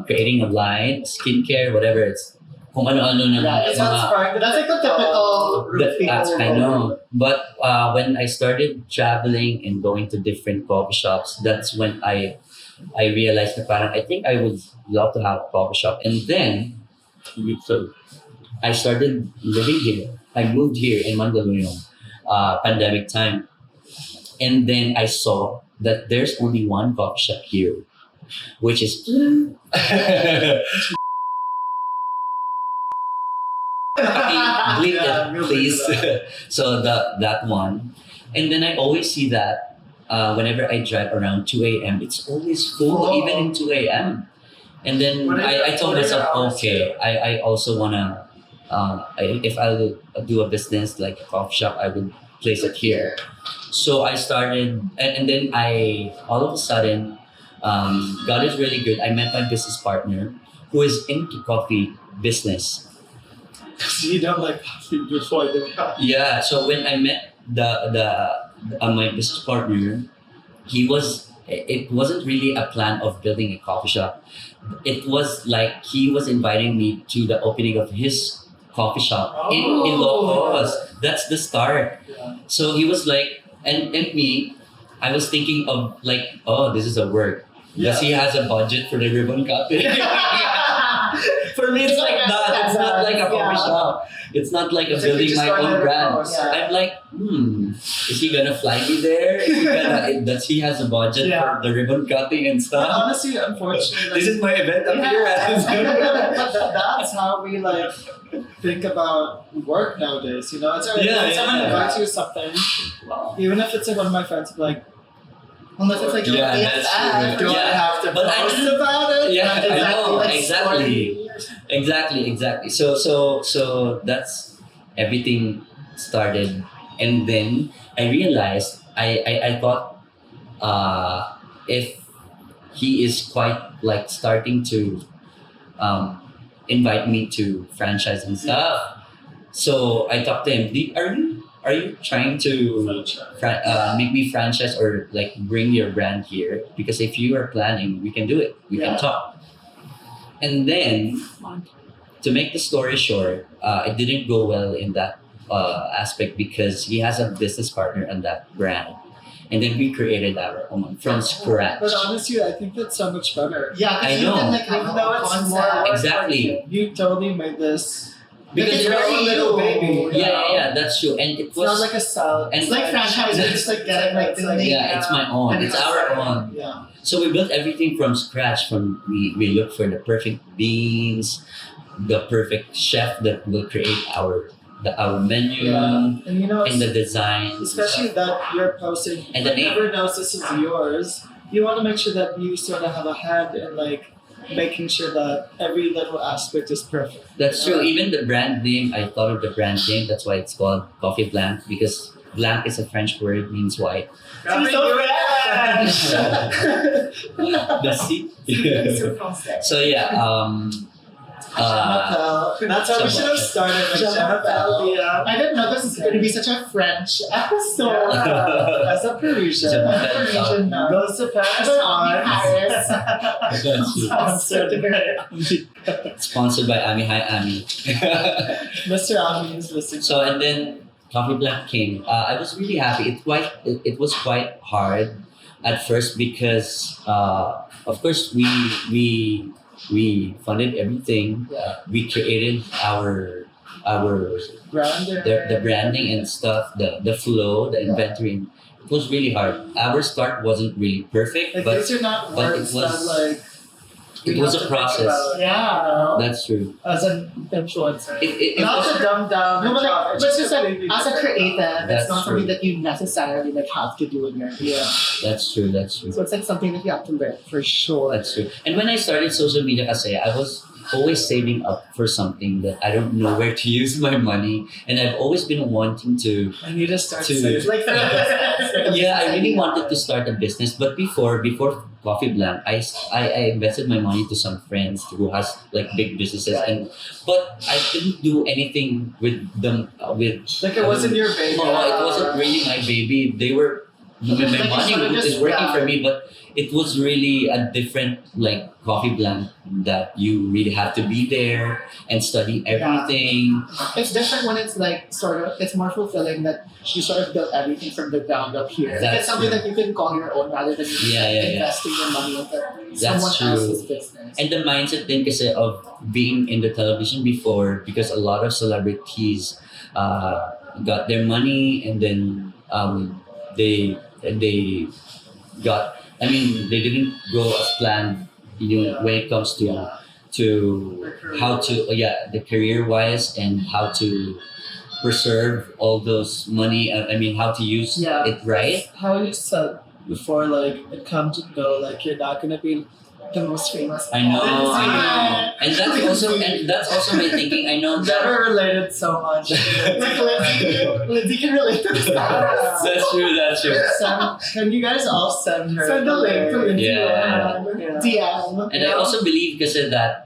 creating a line, skincare, whatever it's. Kung ano-ano na Yeah, It's mga- not spark. That's like the typical people. I know. But when I started traveling and going to different coffee shops, that's when I realized that parang I think I would love to have a coffee shop. And then I started living here. I moved here in Mandaluyong, pandemic time. And then I saw that there's only one coffee shop here, which is bleep Yeah, it, we'll please. do that. So that one, and then I always see that whenever I drive around 2 a.m., it's always full, Oh. even in 2 a.m. And then What are your- I told what are your myself, hours okay, I also wanna, if I will do a business like a coffee shop, I would place it here. So I started, and then I all of a sudden, God is really good. I met my business partner who is into coffee business. So you don't like coffee before the coffee. Yeah, so when I met my business partner, it wasn't really a plan of building a coffee shop. It was like he was inviting me to the opening of his coffee shop in Ilocos. That's the start. Yeah. So he was like, and me, I was thinking of like, oh, this is a work. Because he has a budget for the ribbon cutting. For me, it's like that. It's not like a coffee shop. It's not like a It's like you building just my go own ahead brand. and post. I'm like, is he gonna fly me there? Is he gonna, does he has a budget Yeah. for the ribbon cutting and But stuff? honestly, unfortunately, This is my event appearance. that's how we like think about work nowadays. You know, it's alright. Yeah, When someone yeah. invites you to something, even if it's like one of my friends, be like, Unless it's like Yeah, ASF. that's true. do I Yeah. have to But I post didn't- about it? Yeah, Like, I know, like, exactly. story? Exactly. So that's everything started, and then I realized I thought if he is quite like starting to invite me to franchise and stuff, so I talked to him. Are you trying to make me franchise or like bring your brand here? Because if you are planning, we can do it. We Yeah. can talk. And then, to make the story short, it didn't go well in that aspect because he has a business partner on that brand. And then we created our own from scratch. But honestly, I think that's so much better. Yeah, I because you know. can like have Even a though it's concept. more work Exactly. for you. You totally made this. Because it's your very own little you. baby. you Yeah, know? yeah, that's true. And it It's not was like a salad. and It's like franchise. It's just like getting like the name. yeah, it's my own. And It's it's our our own. Yeah. So we built everything from scratch. We look for the perfect beans, the perfect chef that will create our menu Yeah. And you know, and the design. especially that you're posting, And the name. whoever knows this is yours, you want to make sure that you sort of have a hand in like making sure that every little aspect is perfect. That's true. Even the brand name, I thought of the brand name. That's why it's called Coffee Blanc because blanc is a French word, means white. She's so bad. The seat. So français. So yeah, That's how we should have started. Like, yeah. I didn't know this is going to be such a French episode. As a Parisian. It's a Parisian now. Goes to Paris Paris. Sponsored by Ami. Hi Ami. Mr. Ami is listening. So and then Coffee Black came. I was really happy. It was quite hard at first because of course we funded everything. Yeah. We created our Branding. the branding and stuff, the flow, the inventory. It was really hard. Our start wasn't really perfect, Like, but these are not but it words was- that, like, it we was have a to think process. about, Yeah. That's true. as an influencer. It Not was, to dumb down. No, but, like, it's but just like, completely as a different. creative, That's it's not true. something that you necessarily like have to do in your Yeah. that's true. That's true. So it's like something that you have to learn for sure. That's true. And when I started social media kasi, I was always saving up for something that I don't know where to use my money. And I've always been wanting to, I need to start To- saying like yeah, I really wanted to start a business. But before Coffee Blank, I invested my money to some friends who has like big businesses. But I didn't do anything with them, with Like it wasn't your baby. No, it wasn't really my baby. They were my Like, you money should've is just- working yeah. for me, but it was really a different like Coffee Blank that you really have to be there and study everything. It's different when it's like sort of, it's more fulfilling that you sort of build everything from the ground up here. That's It's something true. that you can call your own rather than Yeah. investing your money into That's someone true. else's business. And the mindset din kasi of being in the television before, because a lot of celebrities got their money and then they got, I mean, they didn't go as planned, when it comes to how to, the career wise and how to preserve all those money. I mean, how to use Yeah. it right. How you said before, like it comes and go. Like you're not gonna be the most famous. I know, Ah. and that's also my thinking. I know that. Never related so much. Like, Lindsay can relate to this. That's true. That's true. Can you guys all send her? Send the link to Lindsay. Yeah. DM. And I also believe kasi that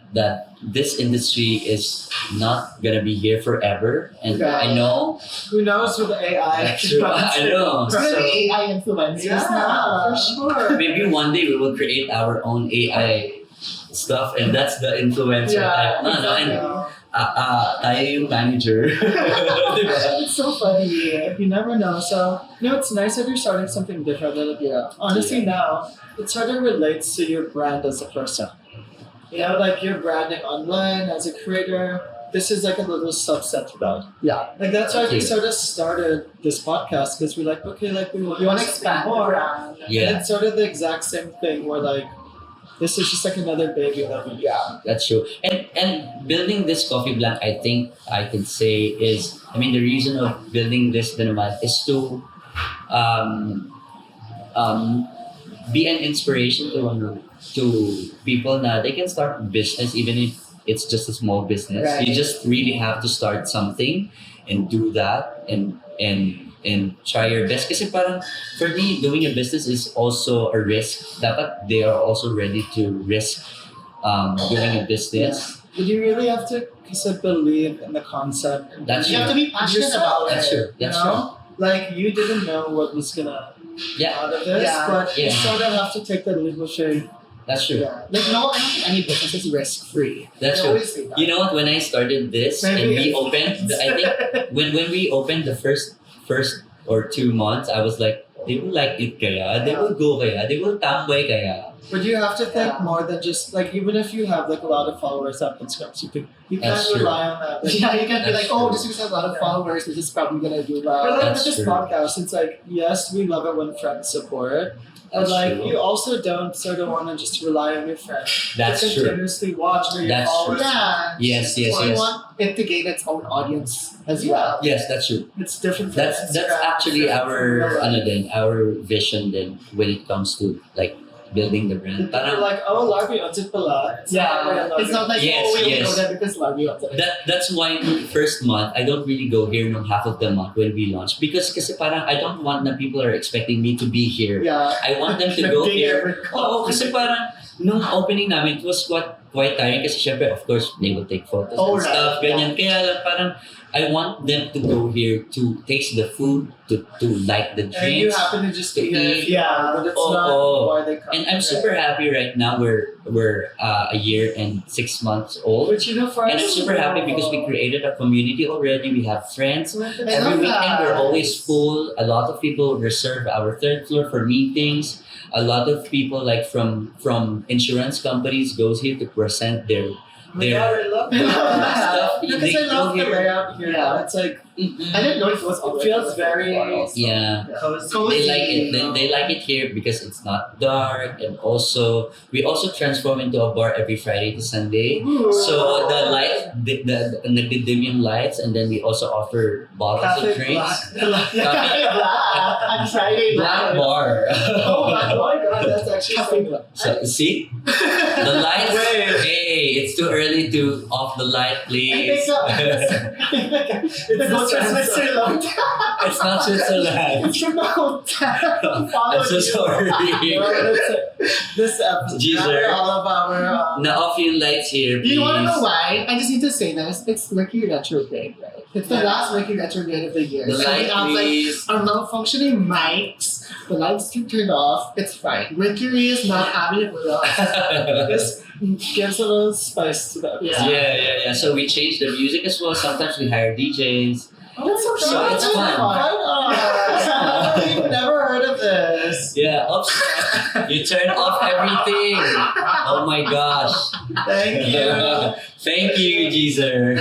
this industry is not gonna be here forever. And Yeah. I know Who knows with AI? that's true. I know. It's gonna be AI influencers Yeah, now. for sure. Maybe one day we will create our own AI stuff, and that's the influencer type. No, and tayo yung manager. Diba? It's so funny. You never know. So, it's nice that you're starting something different. Honestly, now, it sort of relates to your brand as a person. Like you're branding online as a creator. This is like a little subset of that. Yeah. Like that's why we Okay. sort of started this podcast because we're like, okay, like we want You want to to expand the brand. And Yeah, it's sort of the exact same thing where like, this is just like another baby that we that's true. And building this Coffee Blank, I think I can say is, I mean, the reason of building this naman is to be an inspiration to people na they can start business even if it's just a small business. Right. You just really have to start something and do that and try your best. Kasi parang for me, doing a business is also a risk. Dapat they are also ready to risk doing a business. But you really have to believe in the concept. And That's You have to be passionate yourself. about That's it. true. That's you know? Like you didn't know what was gonna Yeah, out of this, Yeah. but you Yeah. sort of have to take that leap of faith. that's true. Yeah. Like, no, I don't think any business is risk free. That's I true. always say that. You know what? When I started this and Maybe we it's- opened, I think when we opened the first or 2 months, I was like, they will like it kaya, they will go kaya, they will tambay kaya. But you have to think Yeah. more than just like even if you have like a lot of followers on Instagram, you can't That's true. rely on that. Like, Yeah, you can't be That's like, oh, true. just because I have a lot of followers, this is probably gonna do Or well. like That's with this true. podcast, it's like yes, we love it when friends support. But That's like true. you also don't sort of want to just rely on your friends. That's to true. continuously watch where your That's followers. Yeah. Yes, yes, Or you yes. want it to gain its own audience as Yeah. well. Yes, that's true. It's different. From That's Instagram, actually different from real our life. our vision then when it comes to like building the brand. People are like, oh, Lharby owns it pala. It's not like, Yes, oh, we only yes. go there because Lharby owns it. That's why the first month I don't really go here no half of the month when we launch because kasi parang I don't want na people are expecting me to be here. Yeah. I want them to go Being here. every- Oo, kasi parang nung opening namin, it was quite tiring kasi syempre, of course, they will take photos Oh, and stuff, right. ganyan. Kaya lang parang I want them to go here to taste the food, to like the And you drinks. happen to just to be here, eat. Yeah. but it's Oh, not oh. why they come. And I'm super happy right now. We're a year and 6 months old. But you know, for And us, I'm super happy because we created a community already. We have friends. I Every love weekend that. we're always full. A lot of people reserve our third floor for meetings. A lot of people like from insurance companies goes here to present their Yeah, I love it. stuff. Because They I love go the here. layout here. Yeah. It's like I didn't know it was. It feels very Yeah. cozy. They like it. They like it here because it's not dark, and also we also transform into a bar every Friday to Sunday. So the light, the nagdidim yung lights, and then we also offer bottles of Cafe drinks. Cafe Black. On Friday Black night. bar. Oh my God, that's actually Cafe so Black. So see the lights. Wait. Hey, it's too early to off the light, I think please. so. It's not so Switzerland. It's not Switzerland. It's from the hotel. I'm so sorry. This episode, Jeezer. all of our. Now off your lights here, please. You want to know why? I just need to say this. It's Mercury retrograde, right? It's the last Mercury retrograde of the year. The So light, we have like please. our malfunctioning mics. The lights can turn off. It's fine. Mercury is not having it with us. This gives a little spice to the episode. Yeah. So we change the music as well. Sometimes we hire DJs. Oh, that's so So fun. it's That's fun. I've never heard of this. Yeah, oops. You turn off everything. Oh my gosh. Thank you. Thank you, Jeezer.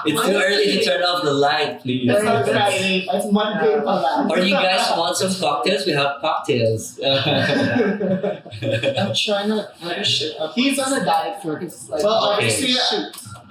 It's too early to turn off the light, please. It's not Friday. It's Monday pala. Or you guys want some cocktails? We have cocktails. I'm trying to. Oh, shit. He's on a diet for his like. Well, Okay. obviously,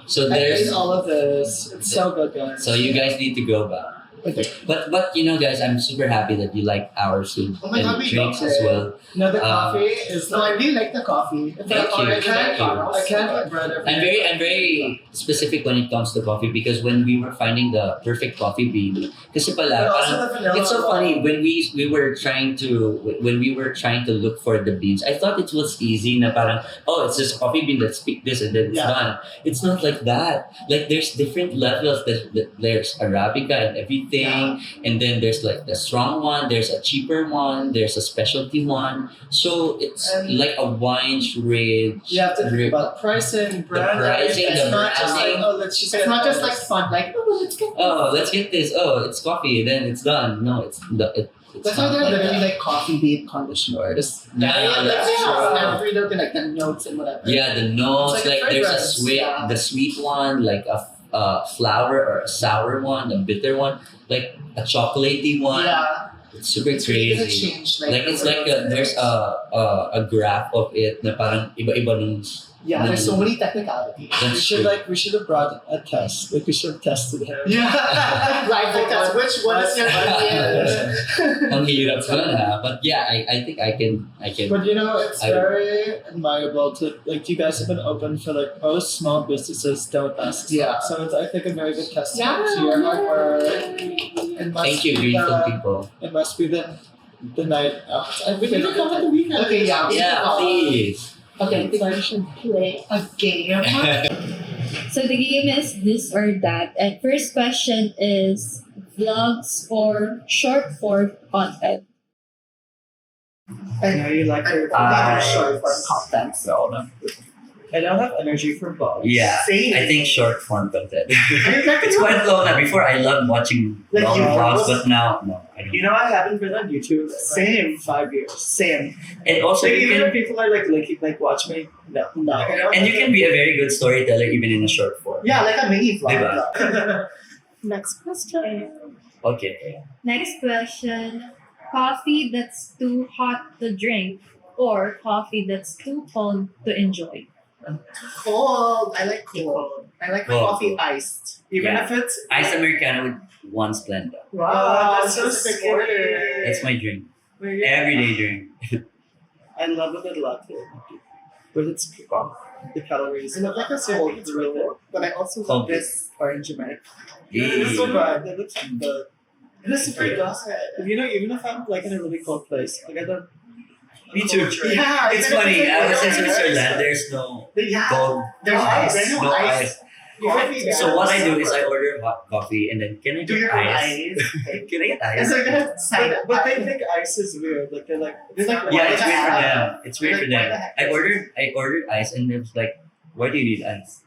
So I ate there's. all of this. It's so good, guys. So you guys need to go back. Okay. But you know, guys, I'm super happy that you like our food Oh my and God, we drinks love as it. well. No, the Um, coffee is So I really like the coffee. It's Thank like you. already Thank you. I can't eat bread every day. I'm very specific when it comes to coffee because when we were finding the perfect coffee bean, kasi But pala, also parang, the vanilla. it's so funny when we were trying to look for the beans. I thought it was easy na parang it's just coffee bean. Let's pick this and then it's Yeah. done. It's not like that. Like there's different levels. There's Arabica and everything, and then there's like the strong one. There's a cheaper one. There's a specialty one. So it's And- like a wine charade. You have to think about pricing, brand. pricing, It's the not just like, branding. let's just It's get not just this. like fun, like let's get. Oh, let's get this. Oh, it's coffee. Then it's done. No, it's That's why not they're like literally that. like coffee bean conditioners. Yeah, that's true. Every little like the notes and whatever. Yeah, the notes. It's like Like a there's a fragrance, the sweet one, like a flower or a sour one, a bitter one, like a chocolatey one. Yeah. It's super It's really gonna crazy. change Like it's like there's a graph of it na parang iba-iba nung. yeah. There's so many technicalities. We That's should true. we should have brought a test. Like we should have tested it. Yeah. Live like that. Which one is your Ang hirap nun, ha? But yeah, I think I can. But you know, it's I- very admirable to like you guys have been open for like most small businesses don't ask. Yeah. So it's I think a very good testament Yeah. to your hard work. It must Thank you, be Greenfield the, people. It must be the night out. And we need to come at the weekend. Okay, yeah. Yeah, please. Okay, I think we should play a game. So the game is this or that. And first question is vlogs or short form content. I know you like your short form content, so no. I don't have energy for both. Yeah, Same. I think short form content. It's quite low now. Before I loved watching Like long you vlogs, post? but now no. I don't. You know, I haven't been on YouTube Same. in 5 years. Same. And also Like, you even can if people are like watch me. No. No. and you can be a very good storyteller even in a short form. Yeah, like a mini vlog. Diba? Next question. Okay. Next question. Coffee that's too hot to drink or coffee that's too cold to enjoy. Cold. I like cold. I like my Cold. coffee iced. Even Yeah. if it's Iced Americano with one Splenda. Wow, that's so specific. sporty. That's my drink. Everyday drink. I love it a lot, but it's the calories. I love like a cold brew, but I also love Cold brew. this orange American. It's so Yeah. bad. It looks good. It is super good. You know, even if I'm like in a really cold place, like I don't. Me too. Yeah, It's funny. I was in Switzerland. There's no Yeah. cold There's ice. there's No ice. Coffee there. So what I do is I order hot coffee and then can I Do get your ice? eyes. Can I get It's ice? like a side But they think ice is weird. Like they're like Yeah, it's What the weird for heck? them. It's weird for Like, what them. the heck? I ordered ice and it was like, why do you need ice?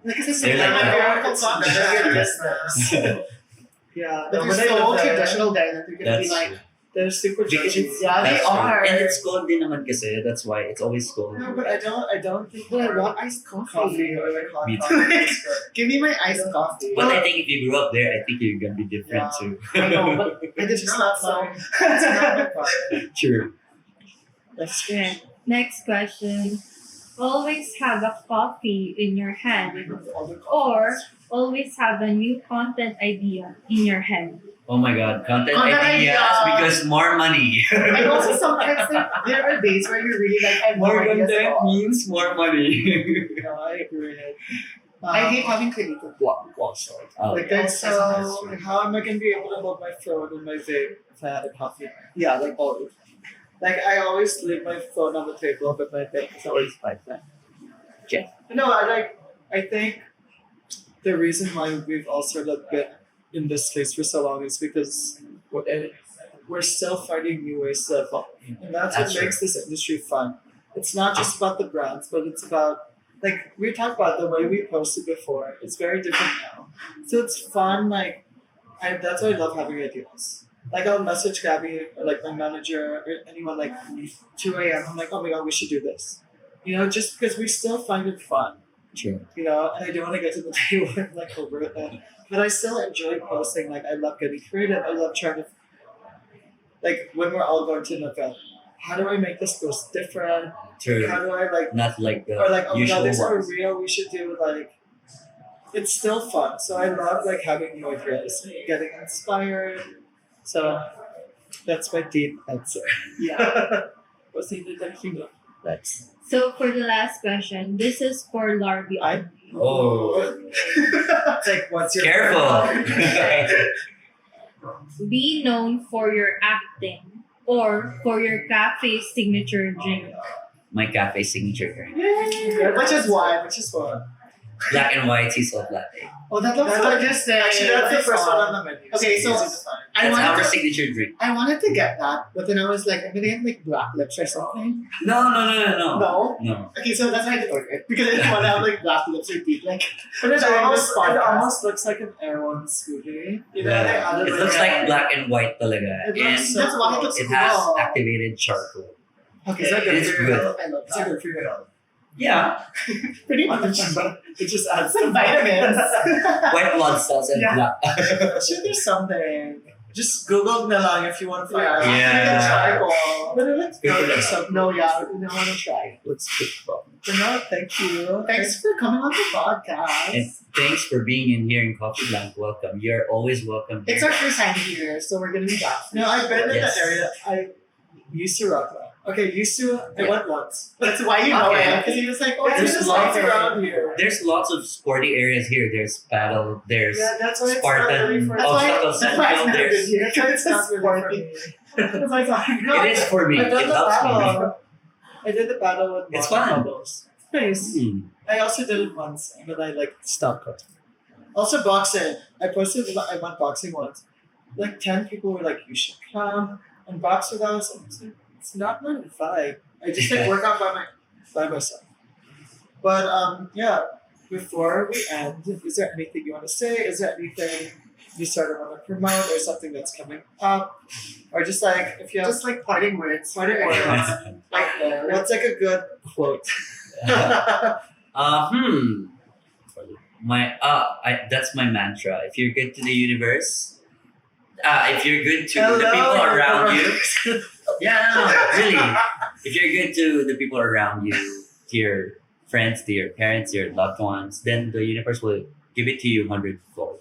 Like it's a They're like, Yeah, But no, they're I so love that. traditional there that you're gonna be That's like, They're super because judgy. it's Yeah, they that's true. are. And it's cold din naman kasi. That's why it's always cold. No, but I don't think but I more want iced coffee. coffee or like hot Me too. coffee. is good. Give me my iced coffee. But I think if you grew up there, I think you're gonna be different Yeah. too. I know, but I just It's not not so. mine. It's not my problem. True. That's Okay. Next question. Always have a coffee in your hand or always have a new content idea in your head. Oh my god, content Content ideas idea. because more money. And also sometimes there are days where you're really like, I have no More ideas at content all. means more money. No, I agree. I hate having creative block also. Oh, Like Yeah. that's so. How am I gonna be able to hold my phone and my vape if I had a coffee? Yeah, like always. Like I always leave my phone on the table, but my vape is always by that. Okay. No, I think the reason why we've all sort of been in this space for so long is because we're still finding new ways to evolve, and that's what That's makes this industry fun. It's not just about the brands, but it's about like we talked about the way we posted before. It's very different now, so it's fun. Like, that's why I love having ideas. Like I'll message Gabby or like my manager or anyone like 2 a.m. I'm like, oh my god, we should do this. You know, just because we still find it fun. True. You know, and I don't want to get to the day where I'm like over it then. But I still enjoy posting. Like I love getting creative. I love trying to like when we're all going to an event. How do I make this post different? True. How do I like Not like the or like oh my usual god, this ones. is real. We should do like. It's still fun. So I love like having new ideas, getting inspired. So that's my deep answer. Yeah. What's the thing? That's So for the last question, this is for Lharby. I- oh It's like what's your careful. Be known for your acting or for your cafe signature drink. My cafe signature drink. Which is why? Which is what? Black and white sea salt latte. Oh, that looks so interesting. Actually, that's the first one on the menu. Okay, so easy to find. I That's our wanted to, signature drink. I wanted to get that, but then I was like, I'm gonna get like black lips or something. No. No. No. Okay, so that's why I didn't order it because I didn't want to have like black lips or teeth. Like, But it during almost, this podcast. looks like an Airone smoothie. You know, Yeah. they added It looks like black and white talaga. It And looks so that's why it looks it has cool. activated charcoal. Okay, Is that good It's for good. your health? I love Is that that. good for your health? Yeah. Pretty much. But it just adds Some vitamins. White blood cells and Yeah. black. Should there's something. Just Google na lang if you want to find out. Yeah. Charcoal. But it looks Good good. for Like the- No, yeah, I don't want to try. Let's pick up. But no, thank you. Thanks for coming on the podcast. And thanks for being in here in Coffee Blank. Welcome. You're always welcome here. It's our first time here, so we're gonna be back. No, I've been in Yes. the area. I used to rock that. Okay, I went once. That's why you know Okay. it, because he was like, "Oh, There's this is lots like around here. There's lots of sporty areas here. There's paddle. There's Yeah, that's why it's Spartan. not really for That's why- obstacle that's why it's central. not There's good here. That's why it's not really for sporty. me. That's why I thought, it is for me. I've It done the helps me. battle. I did the battle with It's water fun. bubbles. Nice. Hmm. I also did it once, but I like stopped it. Also boxing. I went boxing once. Like 10 people were like, "You should come and box with us." And I was like, it's not my vibe. I just like work out by myself. But yeah. Before we end, is there anything you want to say? Is there anything you sort of want to promote or something that's coming up? Or just like if you have just like parting words. parting words out there, what's like a good quote? That's my mantra. If you're good to the universe, if you're good to the Hello, people around you, universe. really. If you're good to the people around you, to your friends, to your parents, your loved ones, then the universe will give it to you 100-fold.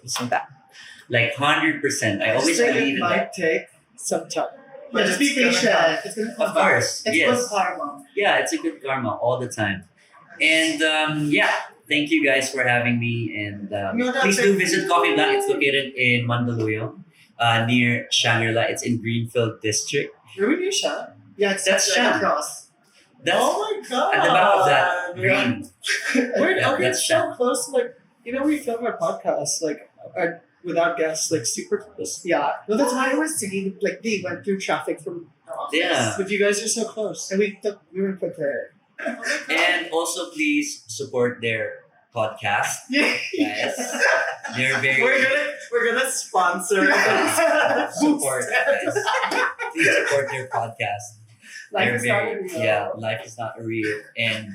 Like 100%. I always Just think believe it in that. might take some time. Yeah, just be patient. It's gonna come Of back. course, It's yes. good karma. Yeah, it's a good karma all the time. And thank you guys for having me. And No, that's please it. do visit Coffee Black. It's located in Mandaluyong, near Shangri-La. It's in Greenfield District. Really, Sha? Yeah, it's That's right Shan. across. That's Oh my god! at the back of that green. Wait, Yeah, are we that's so close? Like, we film our podcast like without guests, like super close. Yeah. No, that's why I was saying, like, they went through traffic from our office. Yeah. But you guys are so close. And we were prepared. And also, please support their podcast. Yeah. Guys, they're very We're gonna sponsor support. Guys. Please support their podcast. Life They're is not very, real. yeah, life is not real. And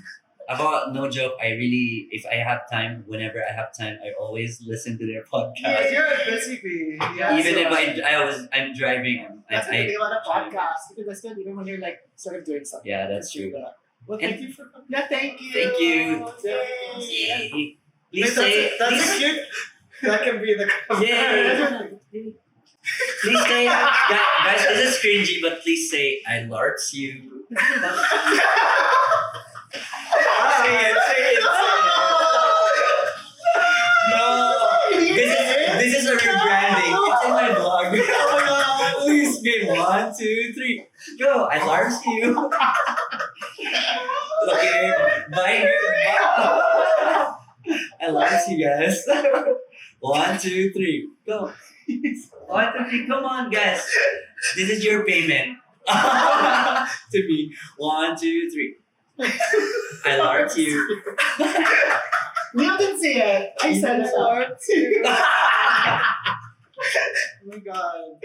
about no joke, I really, if I have time, whenever I have time, I always listen to their Yeah, podcast. you're a busy bee. Yeah, Even so- if I'm driving, That's the I thing about a podcast. You can listen even when you're like sort of doing something. yeah, that's You true. can do that. Well, And- thank you for coming. Yeah, thank you. Thank you. Yay. Please Wait, say, that's cute. That can be the Yay. Please say, guys, this is cringy, but please say, I larps you. Say it. No, this is a rebranding. It's in my blog. Oh my god. Please be 1, 2, 3. Go, I larps you. Okay, bye. I larps you guys. 1, 2, 3. Go. 1, 2, 3. Come on, guys. This is your payment. To me. 1, 2, 3. I larped you. Leo didn't say it. I said it. Oh my god.